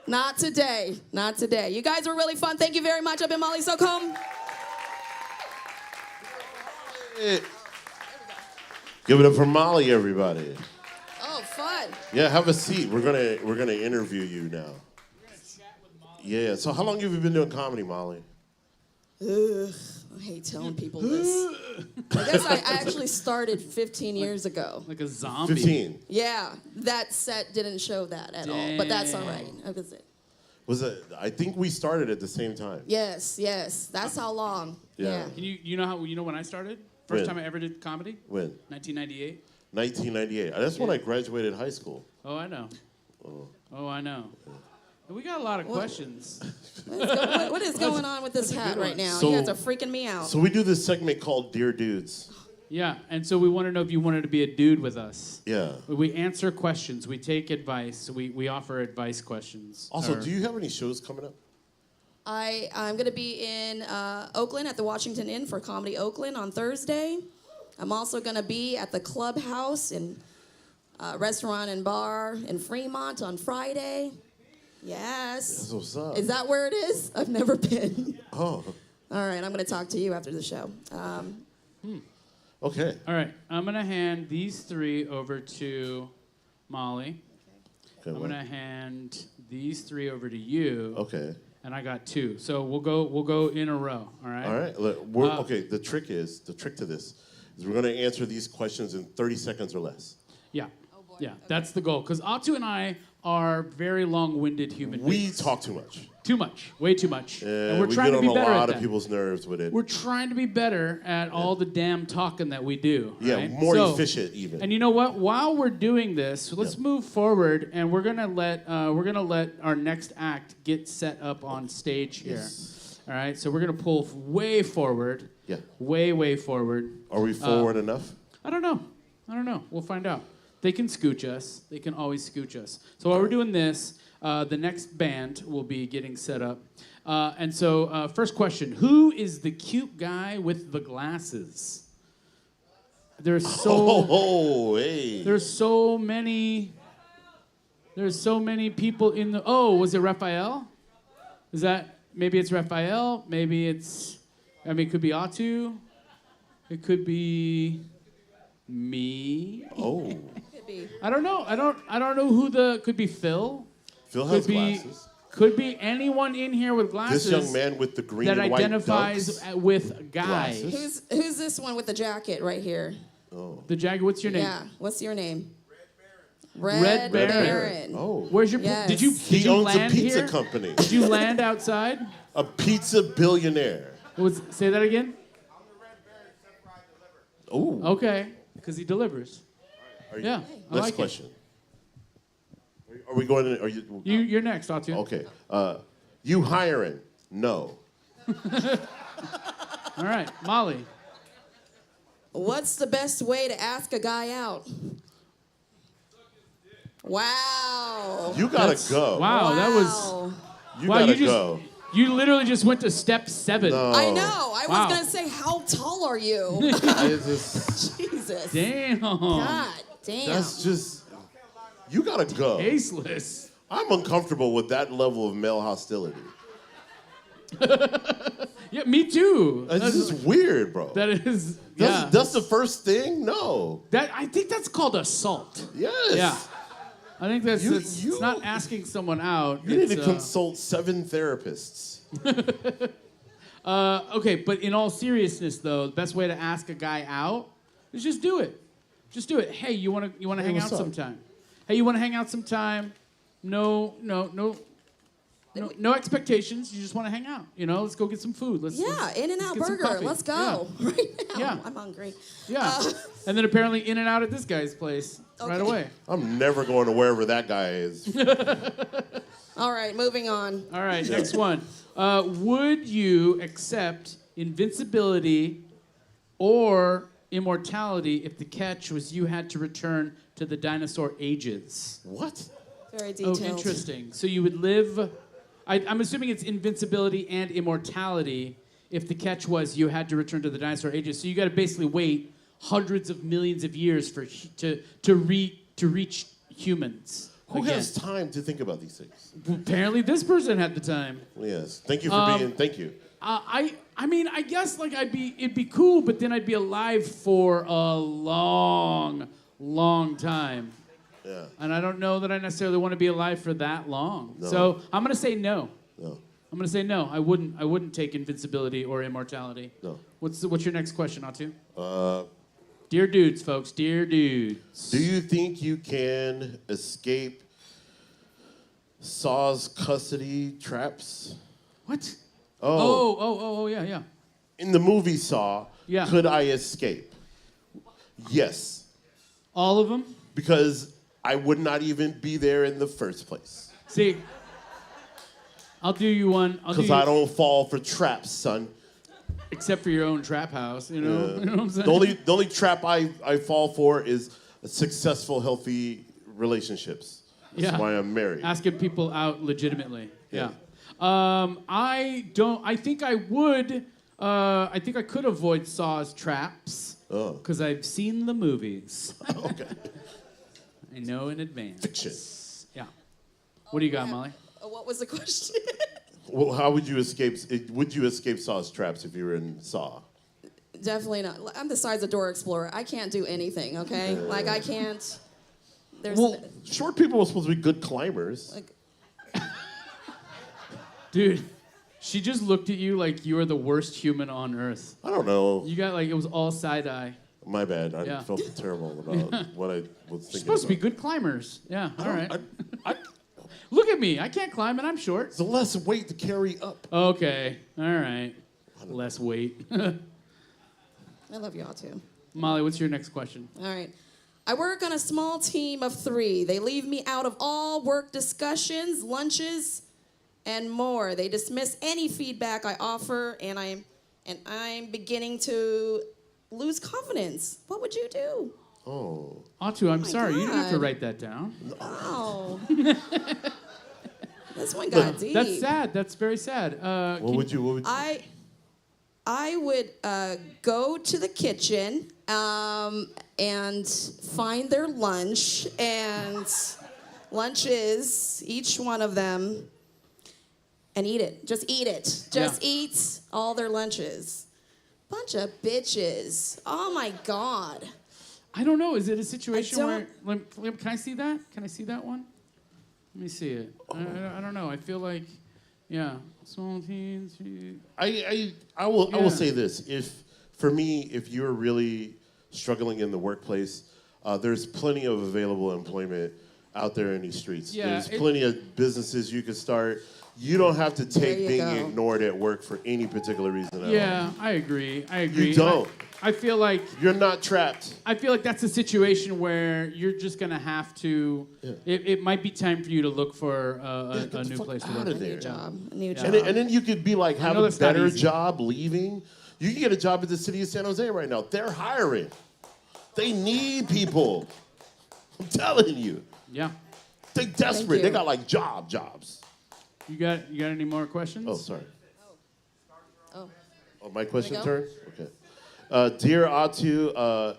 Not today, not today. You guys were really fun. Thank you very much. I've been Molly Sokhom. Give it up for Molly, everybody. Oh, fun. Yeah, have a seat. We're gonna interview you now. Yeah. So how long have you been doing comedy, Molly? Ugh, I hate telling people this. I guess I actually started 15 years ago. Like a zombie. 15. Yeah, that set didn't show that at all, but that's all right. That was it. Was it? I think we started at the same time. Yes, that's how long. Yeah. Can you know when I started? First When? time I ever did comedy? When? 1998. 1998. That's when I graduated high school. Oh, I know. Oh, I know. We got a lot of questions. What is going on with this hat right now? You guys are freaking me out. So we do this segment called Dear Dudes. Yeah, and so we want to know if you wanted to be a dude with us. Yeah. We answer questions. We take advice. We offer advice questions. Also, do you have any shows coming up? I'm going to be in Oakland at the Washington Inn for Comedy Oakland on Thursday. I'm also going to be at the Clubhouse in Restaurant and Bar in Fremont on Friday. Yes. That's what's up. Is that where it is? I've never been. Oh. All right, I'm going to talk to you after the show. Okay. All right, I'm going to hand these 3 over to Molly. Okay, I'm going to hand these 3 over to you. Okay. And I got 2. So we'll go in a row, all right? All right. Look, okay, the trick to this is we're going to answer these questions in 30 seconds or less. Yeah. Oh boy. Yeah, that's the goal. Because Atu and I are very long-winded human We beings. talk too much. Too much. Way too much. Yeah, and we're we trying get to be on better a at lot that. of people's nerves with it. We're trying to be better at all the damn talking that we do. Yeah, right? more efficient even. And you know what? While we're doing this, let's move forward, and we're gonna let our next act get set up on stage here. Yes. All right. So we're gonna pull way forward. Yeah. Way forward. Are we forward enough? I don't know. We'll find out. They can scooch us. They can always scooch us. So while we're doing this, the next band will be getting set up. And so, first question: who is the cute guy with the glasses? There's Hey. There's so many people in the. Oh, was it Raphael? Is that maybe it's Raphael? Maybe it's. I mean, it could be Atu. It could be me. Oh. I don't know. I don't know who could be Phil. Phil has glasses. Could be anyone in here with glasses. This young man with the green that and white identifies ducks. with guy. Glasses. Who's this one with the jacket right here? Oh. The Jagger. What's your name? Yeah, what's your name? Red Baron. Baron. Oh. Where's your? Yes. Did you He owns a land pizza here? company. Did you land outside? A pizza billionaire. Say that again. Oh. Okay, because he delivers. Yeah. I Next like question. Are we going to? Are you? You're next, Atu. Okay. You hiring? No. All right, Molly. What's the best way to ask a guy out? Wow. You gotta go. Wow, that was. You Wow, gotta you just. go. You literally just went to step 7. No. I know. I Wow. was gonna say, how tall are you? It's just- Jesus. Damn. God damn. That's just. You gotta go. Tasteless. I'm uncomfortable with that level of male hostility. Yeah, me too. This is weird, bro. That is. That's, Yeah. that's the first thing? No. I think that's called assault. Yes. Yeah. I think that's it's you- not asking someone out. You need it's, to consult 7 therapists. Okay, but in all seriousness, though, the best way to ask a guy out is just do it. Just do it. Hey, you wanna hang out what's up? sometime? Hey, you wanna hang out sometime? No expectations. You just wanna hang out. Let's go get some food. Let's In-N-Out get some Burger. coffee. Let's go. Right now. Yeah. I'm hungry. Yeah. And then apparently In-N-Out at this guy's place right Okay. away. I'm never going to wherever that guy is. All right, moving on. All right, next one. Would you accept invincibility or immortality if the catch was you had to return to the dinosaur ages. What? Very detailed. Oh, interesting. So you would live... I'm assuming it's invincibility and immortality if the catch was you had to return to the dinosaur ages. So you got to basically wait hundreds of millions of years to reach humans. Who again. has time to think about these things? Apparently this person had the time. Yes. Thank you for being. Thank you. I mean, I guess like it'd be cool, but then I'd be alive for a long, long time. Yeah. And I don't know that I necessarily want to be alive for that long. No. So I'm gonna say no. No. I'm gonna say no. I wouldn't take invincibility or immortality. No. What's your next question, Atu? Uh, Dear dudes, folks. Dear dudes. do you think you can escape Saw's custody traps? What? Oh. Oh, yeah. In the movie Saw, Yeah. could I escape? Yes. All of them? Because I would not even be there in the first place. See, I'll do you one. Because I don't fall for traps, son. Except for your own trap house, you know? You know what I'm saying? The only trap I fall for is successful, healthy relationships. That's why I'm married. Asking people out legitimately. Yeah. I think I would. I think I could avoid Saw's traps. Oh. Because I've seen the movies. Okay. I know in advance. Fiction. Yeah. What do you got, Molly? What was the question? Well, how would you escape? Would you escape Saw's traps if you were in Saw? Definitely not. I'm the size of Dora Explorer. I can't do anything, okay? Like, I can't... There's... Well, short people are supposed to be good climbers. Like, Dude, she just looked at you like you were the worst human on earth. I don't know. You got it was all side eye. My bad. I Yeah. felt terrible about what I was thinking. You're supposed to be about. good climbers. Yeah, all right. I, Look at me. I can't climb and I'm short. it's less weight to carry up. Okay, all right. Less weight. I love y'all, too. Molly, what's your next question? All right. I work on a small team of 3. They leave me out of all work discussions, lunches, and more. They dismiss any feedback I offer, and I'm beginning to lose confidence. What would you do? Oh. Atu, I'm sorry. You didn't have to God. write that down. Oh. This one got deep. That's sad. That's very sad. What would you? I would go to the kitchen and find their lunch and lunches, each one of them, and eat it. Just eat it. Just eat all their lunches. Bunch of bitches. Oh my God. I don't know. Is it a situation I where... Can I see that? Can I see that one? Let me see it. I don't know. I feel like... Yeah. Small teens... I will say this. If you're really struggling in the workplace, there's plenty of available employment out there in these streets. Yeah, There's plenty of businesses you can start. You don't have to take being ignored at work for any particular reason at all. Yeah, I agree. You don't. I feel like... You're not trapped. I feel like that's a situation where you're just going to have to... Yeah. It might be time for you to look for a new place to work. Out of there. A new job. And then you could be like, have know a that's not better easy. job leaving. You can get a job at the city of San Jose right now. They're hiring. They need people. I'm telling you. Yeah. They desperate. you. They got like jobs. You got any more questions? Oh, sorry. Oh. Oh, my question go? turn? Okay. Dear Atu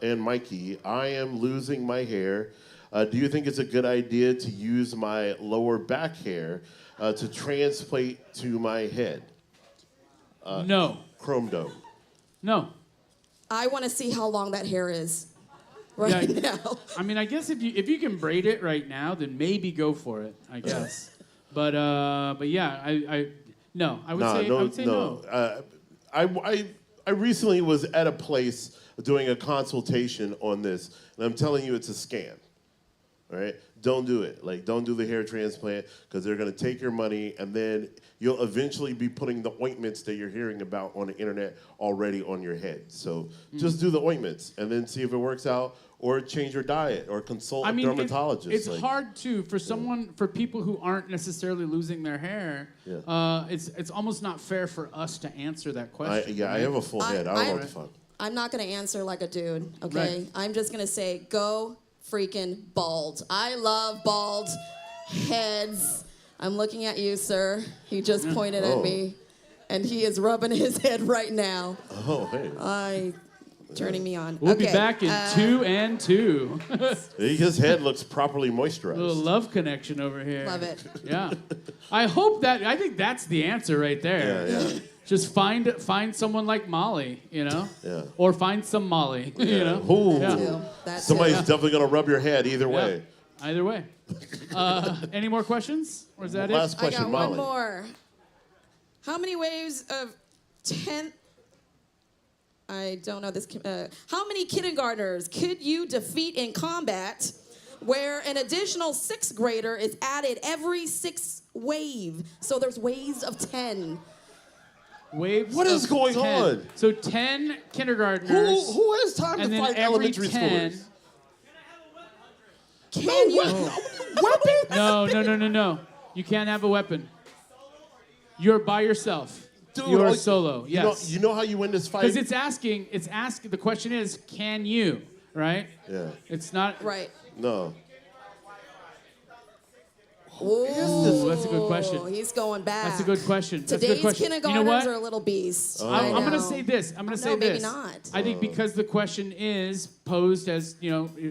and Mcgee, I am losing my hair. Do you think it's a good idea to use my lower back hair to transplant to my head? No. Chrome dome. No. I want to see how long that hair is right Yeah. now. I mean, I guess if you can braid it right now, then maybe go for it. I guess. But yeah, I would say no. I recently was at a place doing a consultation on this, and I'm telling you, it's a scam. All right, don't do it. Like, don't do the hair transplant because they're gonna take your money, and then you'll eventually be putting the ointments that you're hearing about on the internet already on your head. So just do the ointments and then see if it works out, or change your diet, or consult a dermatologist. It's hard too for people who aren't necessarily losing their hair. Yeah. It's almost not fair for us to answer that question. I have a full head. I don't know what the fuck. I'm not gonna answer like a dude, okay? Right. I'm just gonna say, go freaking bald. I love bald heads. I'm looking at you, sir. He just pointed at me, and he is rubbing his head right now. Oh, hey. Turning me on. We'll Okay, be back in 2 and 2. His head looks properly A little moisturized. love connection over here. Love it. Yeah. I think that's the answer right there. Yeah. Just find someone like Molly, you know? Yeah. Or find some Molly, you know? Ooh. Yeah. Too. That's Somebody's it. definitely gonna rub your head either way. Yeah. Either way. Any more questions? Or is that Last it? question, I got Molly. one more. How many waves of 10? I don't know this. How many kindergartners could you defeat in combat where an additional 6th grader is added every 6th wave? So there's waves of 10. Waves What is of going 10. on? So 10 kindergartners. Who has time and to then fight every elementary 10. schoolers? Can you? Weapon? No. You can't have a weapon. You're by yourself. Dude, You're solo. Yes. You know how you win this fight? Because it's asking, the question is, can you, right? Yeah. It's not, Right. No. ooh, that's a good question. He's going back. That's a good question. That's a Today's good question. kindergartners You know what? are a little beast. I'm going to know. say this. I'm going to say maybe this. not. I think because the question is posed as,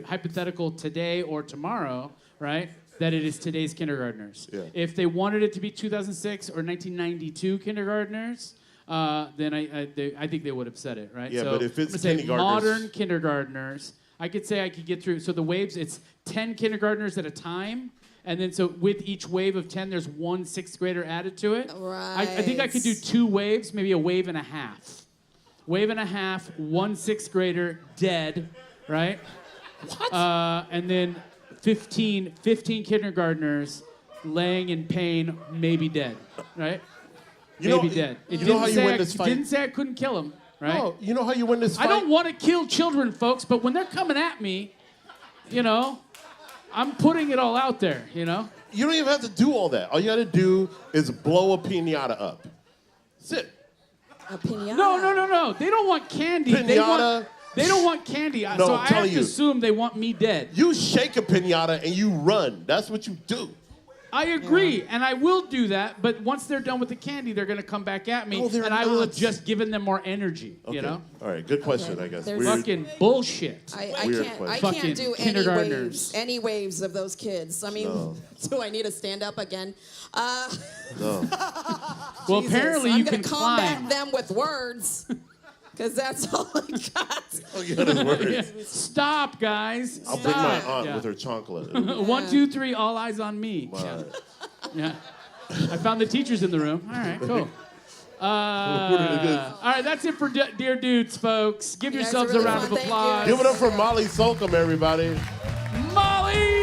hypothetical today or tomorrow, right? That it is today's kindergartners. Yeah. If they wanted it to be 2006 or 1992 kindergartners, then I think they would have said it, right? Yeah, so but if it's I'm gonna say kindergartners- modern kindergartners, I could say I could get through. So the waves, it's 10 kindergartners at a time. And then so with each wave of 10, there's one 6th grader added to it. Right. I think I could do 2 waves, maybe a wave and a half. Wave and a half, one 6th grader dead, right? What? And then 15 kindergartners laying in pain, maybe dead, right? Maybe dead. You know how you win this It fight? didn't say I couldn't kill him, right? No, you know how you win this fight? I don't want to kill children, folks, but when they're coming at me, I'm putting it all out there, You don't even have to do all that. All you got to do is blow a piñata up. That's it. A piñata. No. They don't want candy. Piñata. They don't want candy. No, So I'm I telling have to you. assume they want me dead. You shake a piñata and you run. That's what you do. I agree, and I will do that. But once they're done with the candy, they're going to come back at me, No, they're and I will have not. just given them more energy. Okay. All right, good question, I guess. There's- Weird. Fucking bullshit. I Weird can't. question. I Fucking can't do kindergartners. any waves of those kids. I mean, do I need to stand up again? No. Well, Jesus, apparently I'm you gonna can combat climb. them with words, because that's all I got. Oh, you got his words. Stop, guys. I'll bring my Stop. aunt Yeah. with her chocolate. 1, 2, 3, all eyes on me. Wow. Yeah. I found the teachers in the room. All right, cool. All right, that's it for Dear Dudes, folks. Give You guys yourselves are really a round fun. of Thank applause. you. Give it up for Molly Sokhom, everybody. Molly!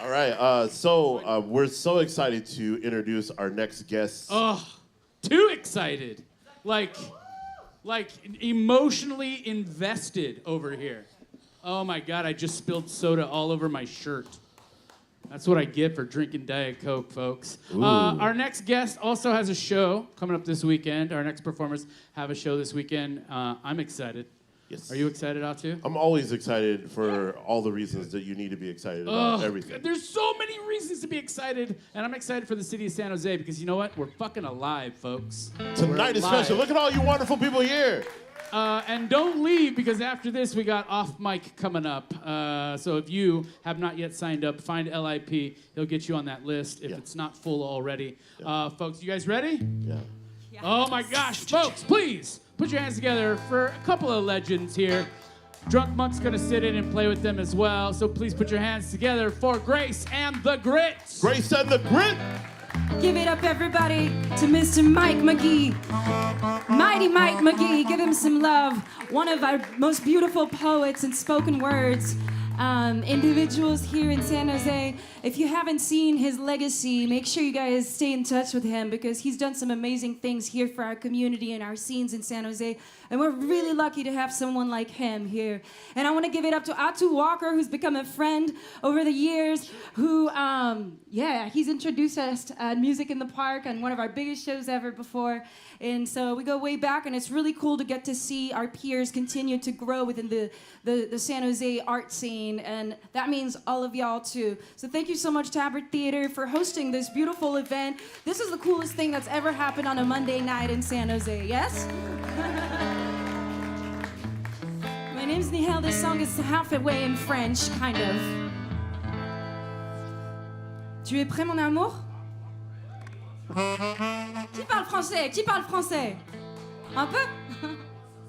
All right, so we're so excited to introduce our next guest. Oh, too excited. Like emotionally invested over here. Oh my God, I just spilled soda all over my shirt. That's what I get for drinking Diet Coke, folks. Our next guest also has a show coming up this weekend. Our next performers have a show this weekend. I'm excited. Yes. Are you excited, Atu? I'm always excited for all the reasons that you need to be excited about everything. There's so many reasons to be excited, and I'm excited for the city of San Jose because you know what? We're fucking alive, folks. Tonight is We're special. alive. Look at all you wonderful people here. And don't leave because after this we got off mic coming up. So if you have not yet signed up, find LIP. He'll get you on that list if it's not full already. Folks, you guys ready? Yeah. Oh my gosh, folks, please put your hands together for a couple of legends here. Drunk Monk's gonna sit in and play with them as well. So please put your hands together for Grace and the Grits. Grace and the Grit. Give it up, everybody, to Mr. Mike Mcgee. Mighty Mike Mcgee, give him some love. One of our most beautiful poets and spoken words individuals here in San Jose. If you haven't seen his legacy, make sure you guys stay in touch with him because he's done some amazing things here for our community and our scenes in San Jose. And we're really lucky to have someone like him here. And I want to give it up to Atu Walker, who's become a friend over the years, who, he's introduced us to Music in the Park on one of our biggest shows ever before. And so we go way back, and it's really cool to get to see our peers continue to grow within the San Jose art scene, and that means all of y'all too. So thank you so much, Tabard Theatre, for hosting this beautiful event. This is the coolest thing that's ever happened on a Monday night in San Jose, yes? My name's Nihal. This song is halfway in French, kind of. Tu es prêt, mon amour? Qui parle français? Qui parle français? Un peu?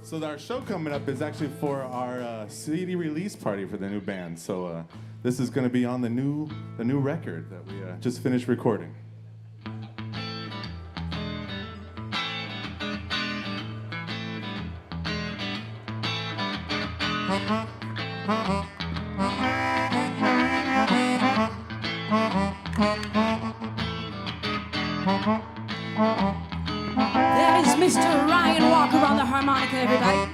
So our show coming up is actually for our CD release party for the new band. So this is going to be on the new record that we just finished recording. That is Mr. Ryan Walker on the harmonica, everybody.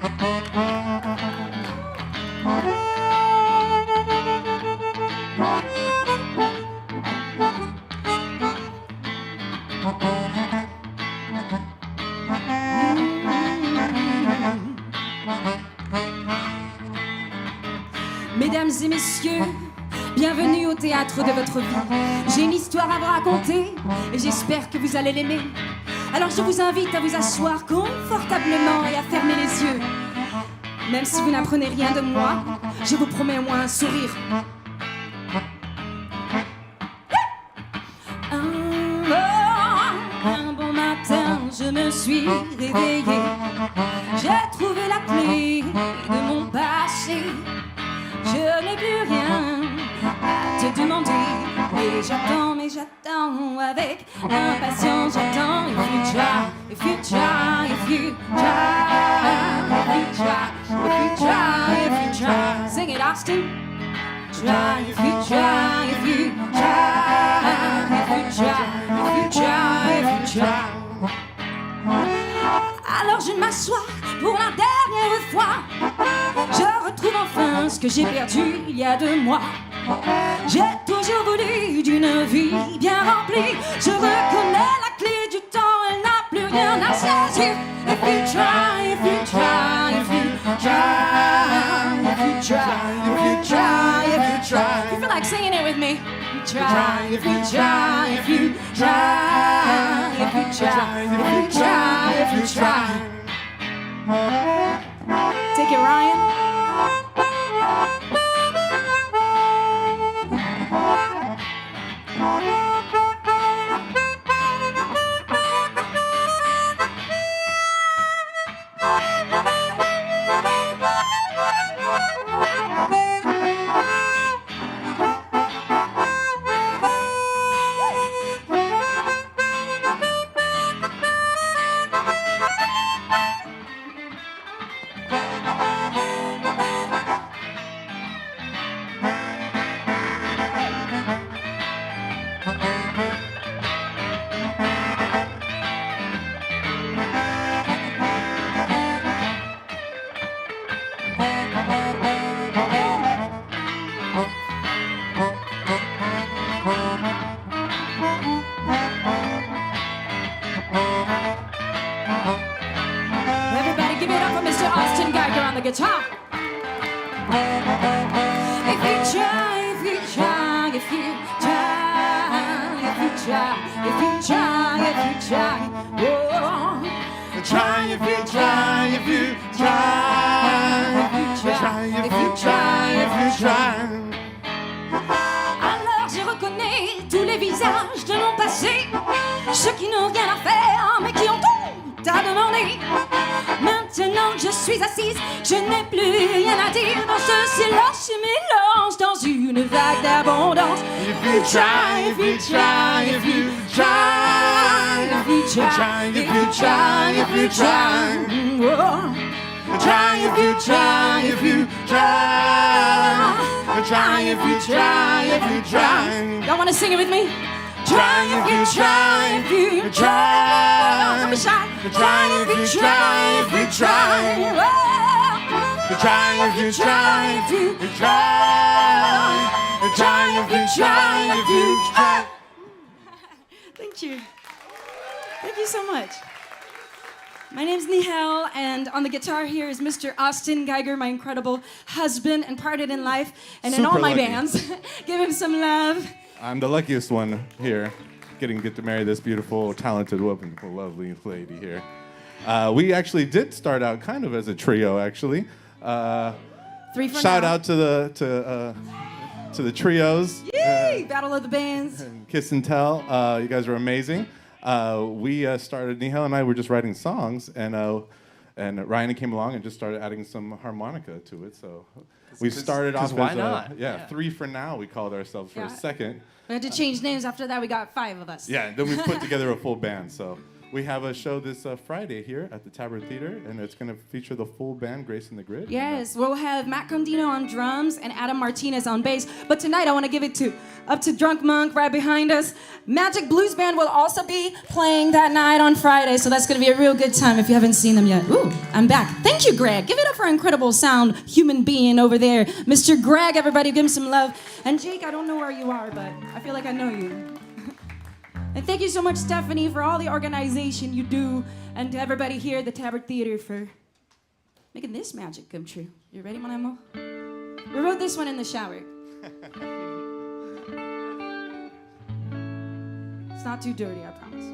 Mesdames et messieurs, bienvenue au théâtre de votre vie. J'ai une histoire à vous raconter et j'espère que vous allez l'aimer. Alors je vous invite à vous asseoir confortablement et à fermer les yeux. Même si vous n'apprenez rien de moi, je vous promets au moins un sourire. Un bon matin, je me suis réveillée. J'ai trouvé la clé de mon passé. Je n'ai plus rien à te demander. Mais j'attends avec impatience. J'attends. If you try, if you try. Sing it, Austin. Try, if you try, if you try, if you try, if you try, if you try. Alors je m'assois pour la dernière fois. Je retrouve enfin ce que j'ai perdu il y a 2 mois. J'ai toujours voulu d'une vie bien remplie. Je reconnais la clé du temps, elle n'a plus rien à saisir. If you try, if you try, if you try, if you try, if you try, if you try. You feel like singing it with me? Try, if you try, if you try, if you try, if you try, if you try. Take it, Ryan. Guitar. If you try, if you try, if you try, if you try, if you try, if you try, oh. Try if you try, if you try, if you try, if you try, if you try. Alors je reconnais tous les visages de mon passé, ceux qui n'ont rien à faire mais qui ont tout à demander. Maintenant que je suis assise, je n'ai plus rien à dire. Dans ce silence, je mélange dans une vague d'abondance. If you try, if you try, if you try, if you try, if you try, if you try. Try if you try, if you try. Try if you try, if you try. Y'all want to sing it with me? try, if you try, if you try. Don't be shy. Try if you try, if you try. Try if you try, if you try. Try if you try, if you try. Thank you. Thank you so much. My name's Nihal, and on the guitar here is Mr. Austin Geiger, my incredible husband and partner in life, and in Super all my lucky. bands. Give him some love. I'm the luckiest one here, getting to marry this beautiful, talented, wonderful, lovely lady here. We actually did start out kind of as a trio, actually. 3 for Shout now. out to the trios. Yay! Battle of the Bands. Kiss and Tell. You guys are amazing. We started, Nihal and I were just writing songs, and Ryan came along and just started adding some harmonica to it. So we started off why as not? Yeah, 3 for now we called ourselves for a Yeah. second. We had to change names after that. We got 5 of us. Yeah, and then we put together a full band. So we have a show this Friday here at the Tabard Theatre, and it's going to feature the full band, Grace and the Grid. Yes, we'll have Matt Condino on drums and Adam Martinez on bass. But tonight I want to give it up to Drunk Monk right behind us. Magic Blues Band will also be playing that night on Friday, so that's going to be a real good time if you haven't seen them yet. Ooh, I'm back. Thank you, Greg. Give it up for an incredible sound human being over there. Mr. Greg, everybody give him some love. And Jake, I don't know where you are, but I feel like I know you. And thank you so much, Stephanie, for all the organization you do, and to everybody here at the Tabard Theatre for making this magic come true. You ready, mon amour? We wrote this one in the shower. It's not too dirty, I promise.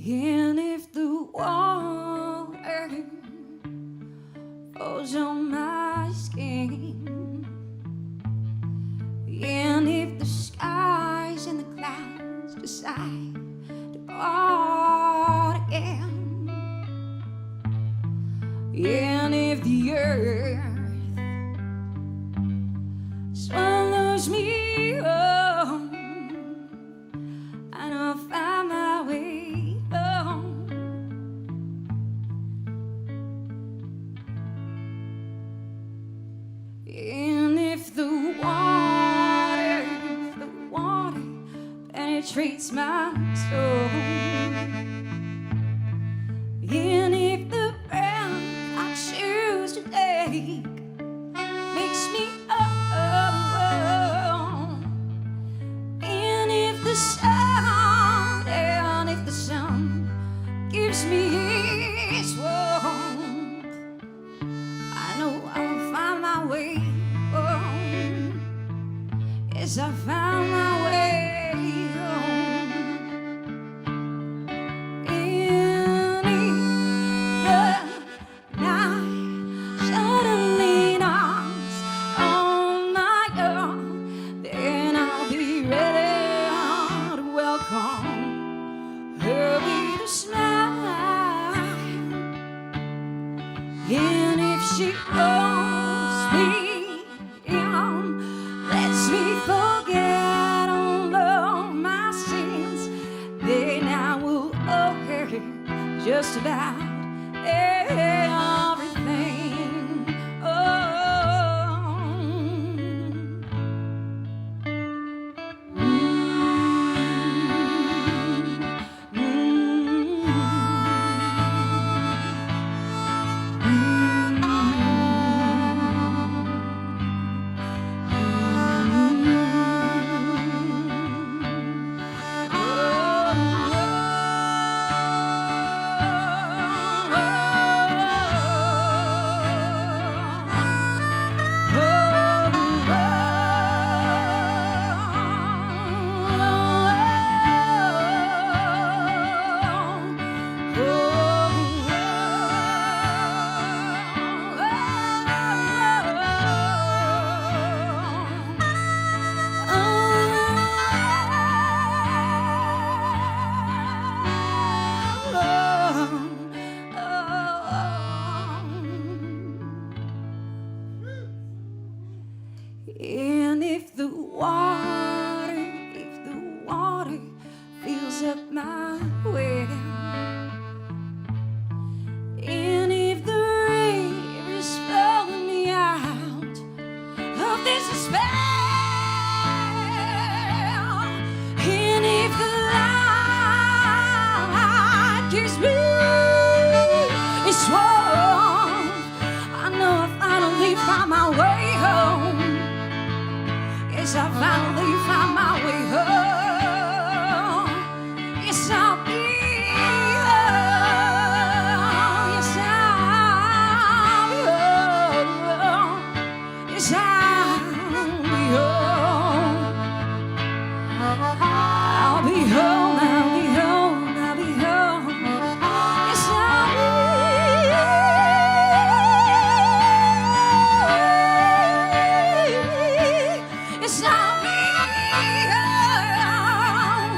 And if the water falls on my skin, and if the skies and the clouds decide to part again, and if the earth swallows me up, and I'll find my way home. And if the water penetrates my soul, and if the path I choose to take makes me whole, and if the sun gives me its warmth, I know I'll find my way home. Yes, I found my way home. And if the night suddenly knocks on my door, then I'll be ready to welcome her with a smile. And if she holds me and lets me forget all of my sins, then I will owe her just about everything. up my way. And if the rain is blowing me out of this despair, and if the light gives me its warmth, I know I finally found my way home. Yes, I finally found my way home. Yes, I'll be home. Yes, I'll be home. Yes, I'll be home. I'll be home. I'll be home. I'll be home. Yes, I'll be Yes, I'll be home.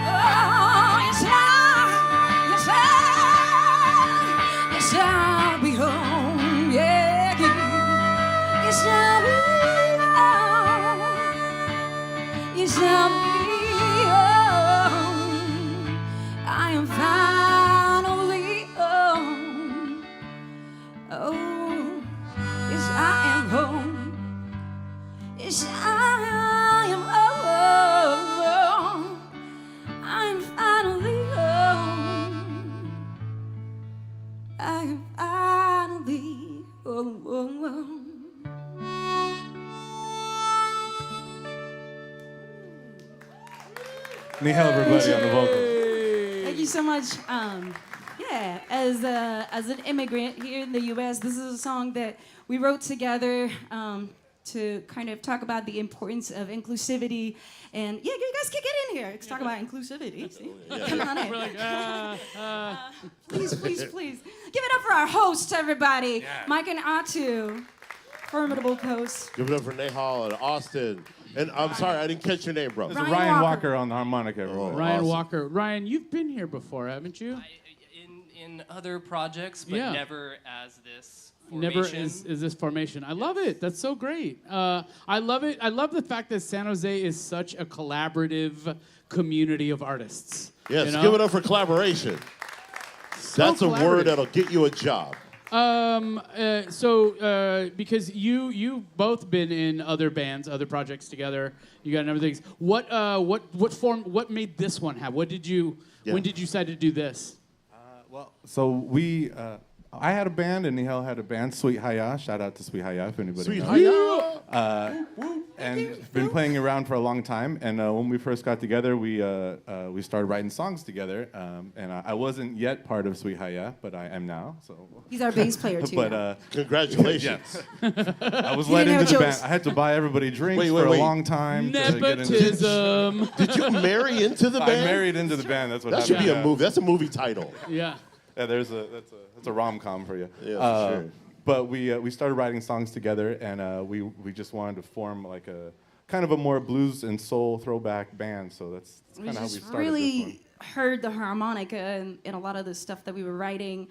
Oh, yes, yes, I'll be home. Yeah, yes, I'll be home. Yes, I'll be home. I am finally home. Oh, yes, I am home. Yes, I am home. I'm finally home. I am finally home. Nihal, everybody on the vocals. Thank you so much. Yeah, as an immigrant here in the U.S., this is a song that we wrote together to kind of talk about the importance of inclusivity. And yeah, you guys can get in here. Let's talk about inclusivity. Come on in. Please, please, please. Give it up for our hosts, everybody. Mike and Atu. Formidable hosts. Give it up for Nahal and Austin. And I'm sorry, I didn't catch your name, bro. This is Ryan Ryan Walker. Walker on the harmonica, everyone. Ryan Awesome. Walker. Ryan, you've been here before, haven't you? In other projects, but Yeah. never as this formation. Never is this formation. I love it. That's so great. I love it. I love the fact that San Jose is such a collaborative community of artists. Yes, you know? give it up for collaboration. That's a word collaborative. that'll get you a job. Because you both been in other bands, other projects together. You got other things. What What made this one happen? When did you decide to do this? I had a band and Nihal had a band, Sweet Haya. Shout out to Sweet Haya if anybody Sweet knows. Haya. And been playing around for a long time. And when we first got together, we started writing songs together. And I wasn't yet part of Sweet Haya, but I am now. So. He's our bass player, too. But Congratulations. I was You let didn't into have the a band. choice. I had to buy everybody drinks Wait, for a wait. long time. to get into- Nepotism. Did you marry into the I band? married into the band. That's what That happened. should be a movie. That's a movie title. Yeah. Yeah, that's a rom-com for you. Yeah, for sure. But we started writing songs together, and we just wanted to form like a kind of a more blues and soul throwback band. So that's We kind of how we just started this one. really heard the harmonica in a lot of the stuff that we were writing.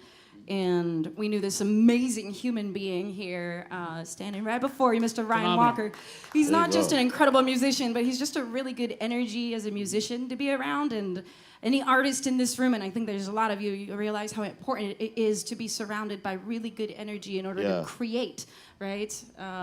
And we knew this amazing human being here standing right before you, Mr. Ryan Phenomenal. Walker. He's There you not just go. an incredible musician, but he's just a really good energy as a musician to be around. And any artist in this room, and I think there's a lot of you realize how important it is to be surrounded by really good energy in order Yeah. to create, right?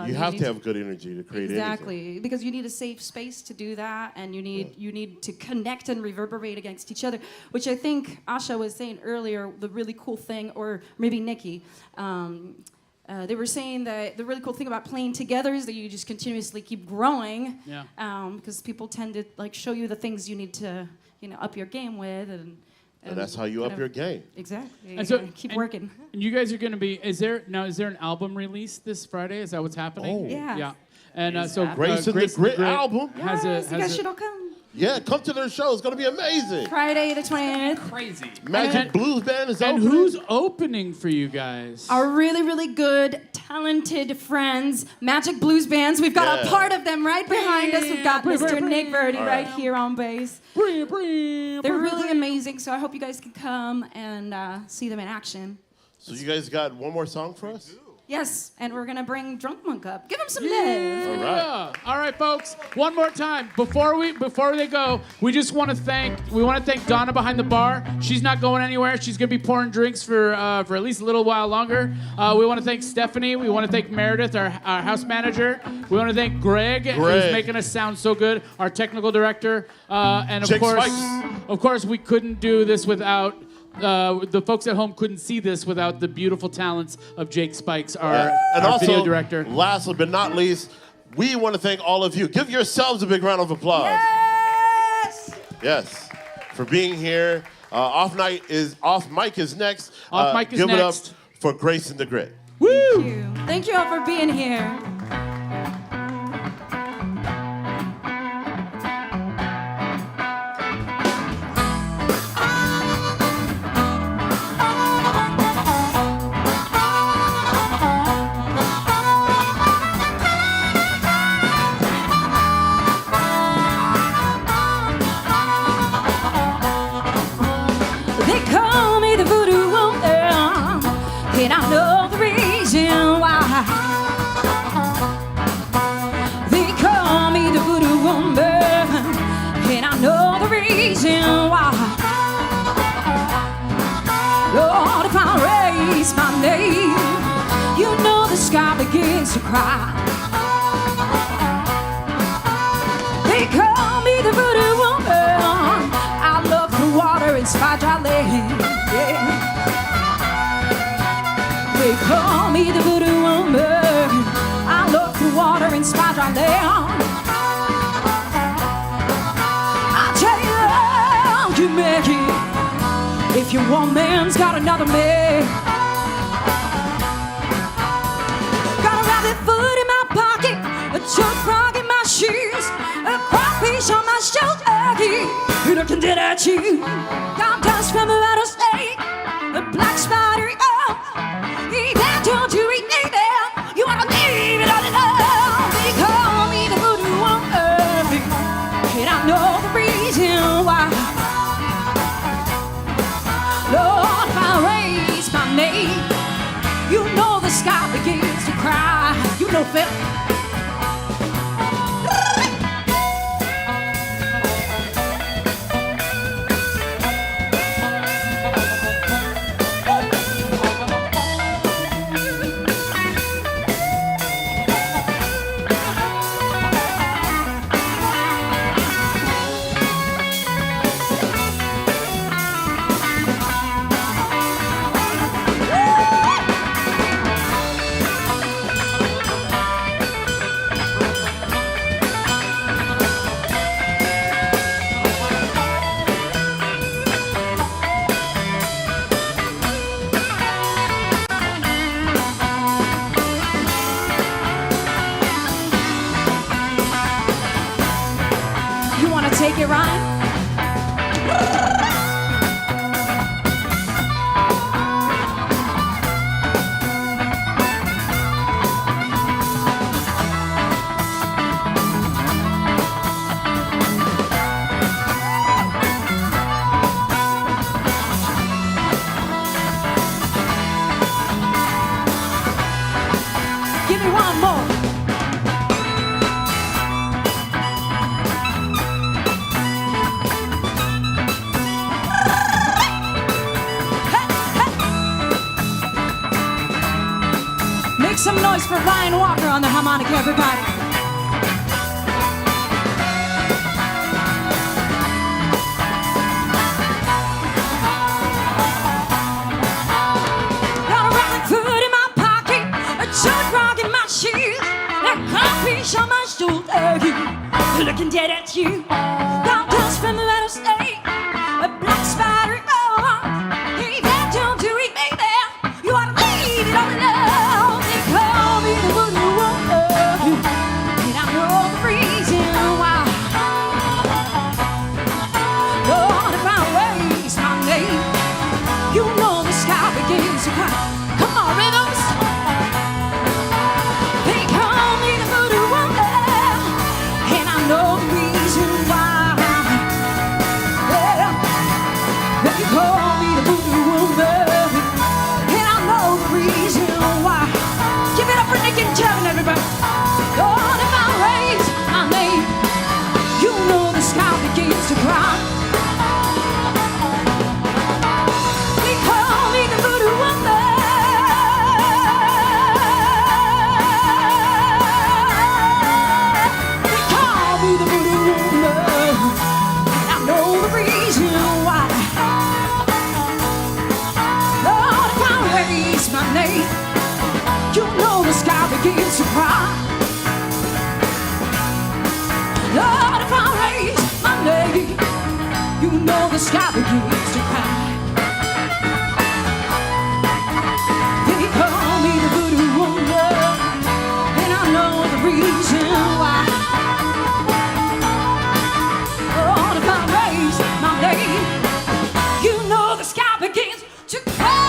You have need to have good energy to create Exactly, anything. because you need a safe space to do that, and you need to connect and reverberate against each other, which I think Asha was saying earlier. The really cool thing, or maybe Nikki, they were saying that the really cool thing about playing together is that you just continuously keep growing. Yeah. Because people tend to like show you the things you need to up your game with, and And that's how you kind up of- your game. Exactly. And You so gotta keep and- working. And you guys are going to be. Is there an album release this Friday? Is that what's happening? Oh. Yeah. Yeah. And so Grace and the Grit album. has Yes, you guys a should all come. Yeah, come to their show. It's going to be amazing. Friday the 20th. Crazy. Magic And- Blues Band is and opening. who's opening for you guys? Our really, really good, talented friends, Magic Blues Bands. We've got a Yeah. part of them right behind us. We've got Bring, Mr. bring, Nick Verdi All right right. here on bass. They're really amazing, so I hope you guys can come and see them in action. So you guys got one more song for us? Yes, and we're gonna bring Drunk Monk up. Give him some love. All right. Yeah. All right, folks. One more time before they go, we want to thank Donna behind the bar. She's not going anywhere. She's gonna be pouring drinks for at least a little while longer. We want to thank Stephanie. We want to thank Meredith, our house manager. We want to thank Greg, who's making us sound so good. Our technical director, and of course, we couldn't do this without. The folks at home couldn't see this without the beautiful talents of Jake Spikes, our video director. Last but not least, we want to thank all of you. Give yourselves a big round of applause. Yes, for being here. Off mic is next. Off mic is give next. It up for Grace and the Grit. Woo! Thank you all for being here. They call me the voodoo woman, and I know the reason why. They call me the voodoo woman, and I know the reason why. Lord, if I raise my name, you know the sky begins to cry. They call me the voodoo woman. I love the water in SJtoday. Yeah. They call me the voodoo woman. I love the water in SJtoday. I tell you, Mcgee, if your woman's got another man, got a rabbit foot in my pocket, a chunk frog in my shoes, a crawfish on my shoulder, looking dead at you. Got dust from a rattlesnake, a black spider, oh, even don't you eat me there. You wanna leave it all alone. They call me the voodoo woman, and I know the reason why. Lord, if I raise my name, you know the sky begins to cry. You know, Phil. You wanna take it, Ryan? Give me one more. Make some noise for Ryan Walker on the harmonica, everybody. Got a rabbit foot in my pocket, a chunk frog in my shoes, a crawfish on my shoulder, looking dead at you. Got dust from a rattlesnake, a black spider, oh, hey, that don't do it, baby. You ought to leave it all alone. They call me the voodoo woman, and I know the reason why. Lord, if I raise my name, you know the sky begins to cry. Come on, rhythms. They call me the voodoo woman, and I know the reason why. begins to cry. Lord, if I raise my leg, you know the sky begins to cry. They call me the voodoo woman, and I know the reason why. Lord, if I raise my leg, you know the sky begins to cry.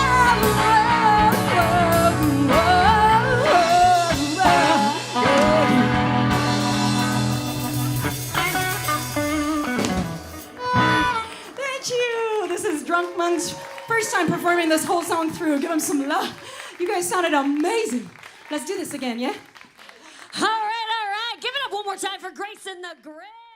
Thank you. This is Drunk Monk's first time performing this whole song through. Give him some love. You guys sounded amazing. Let's do this again, yeah? All right. Give it up one more time for Grace and the Great.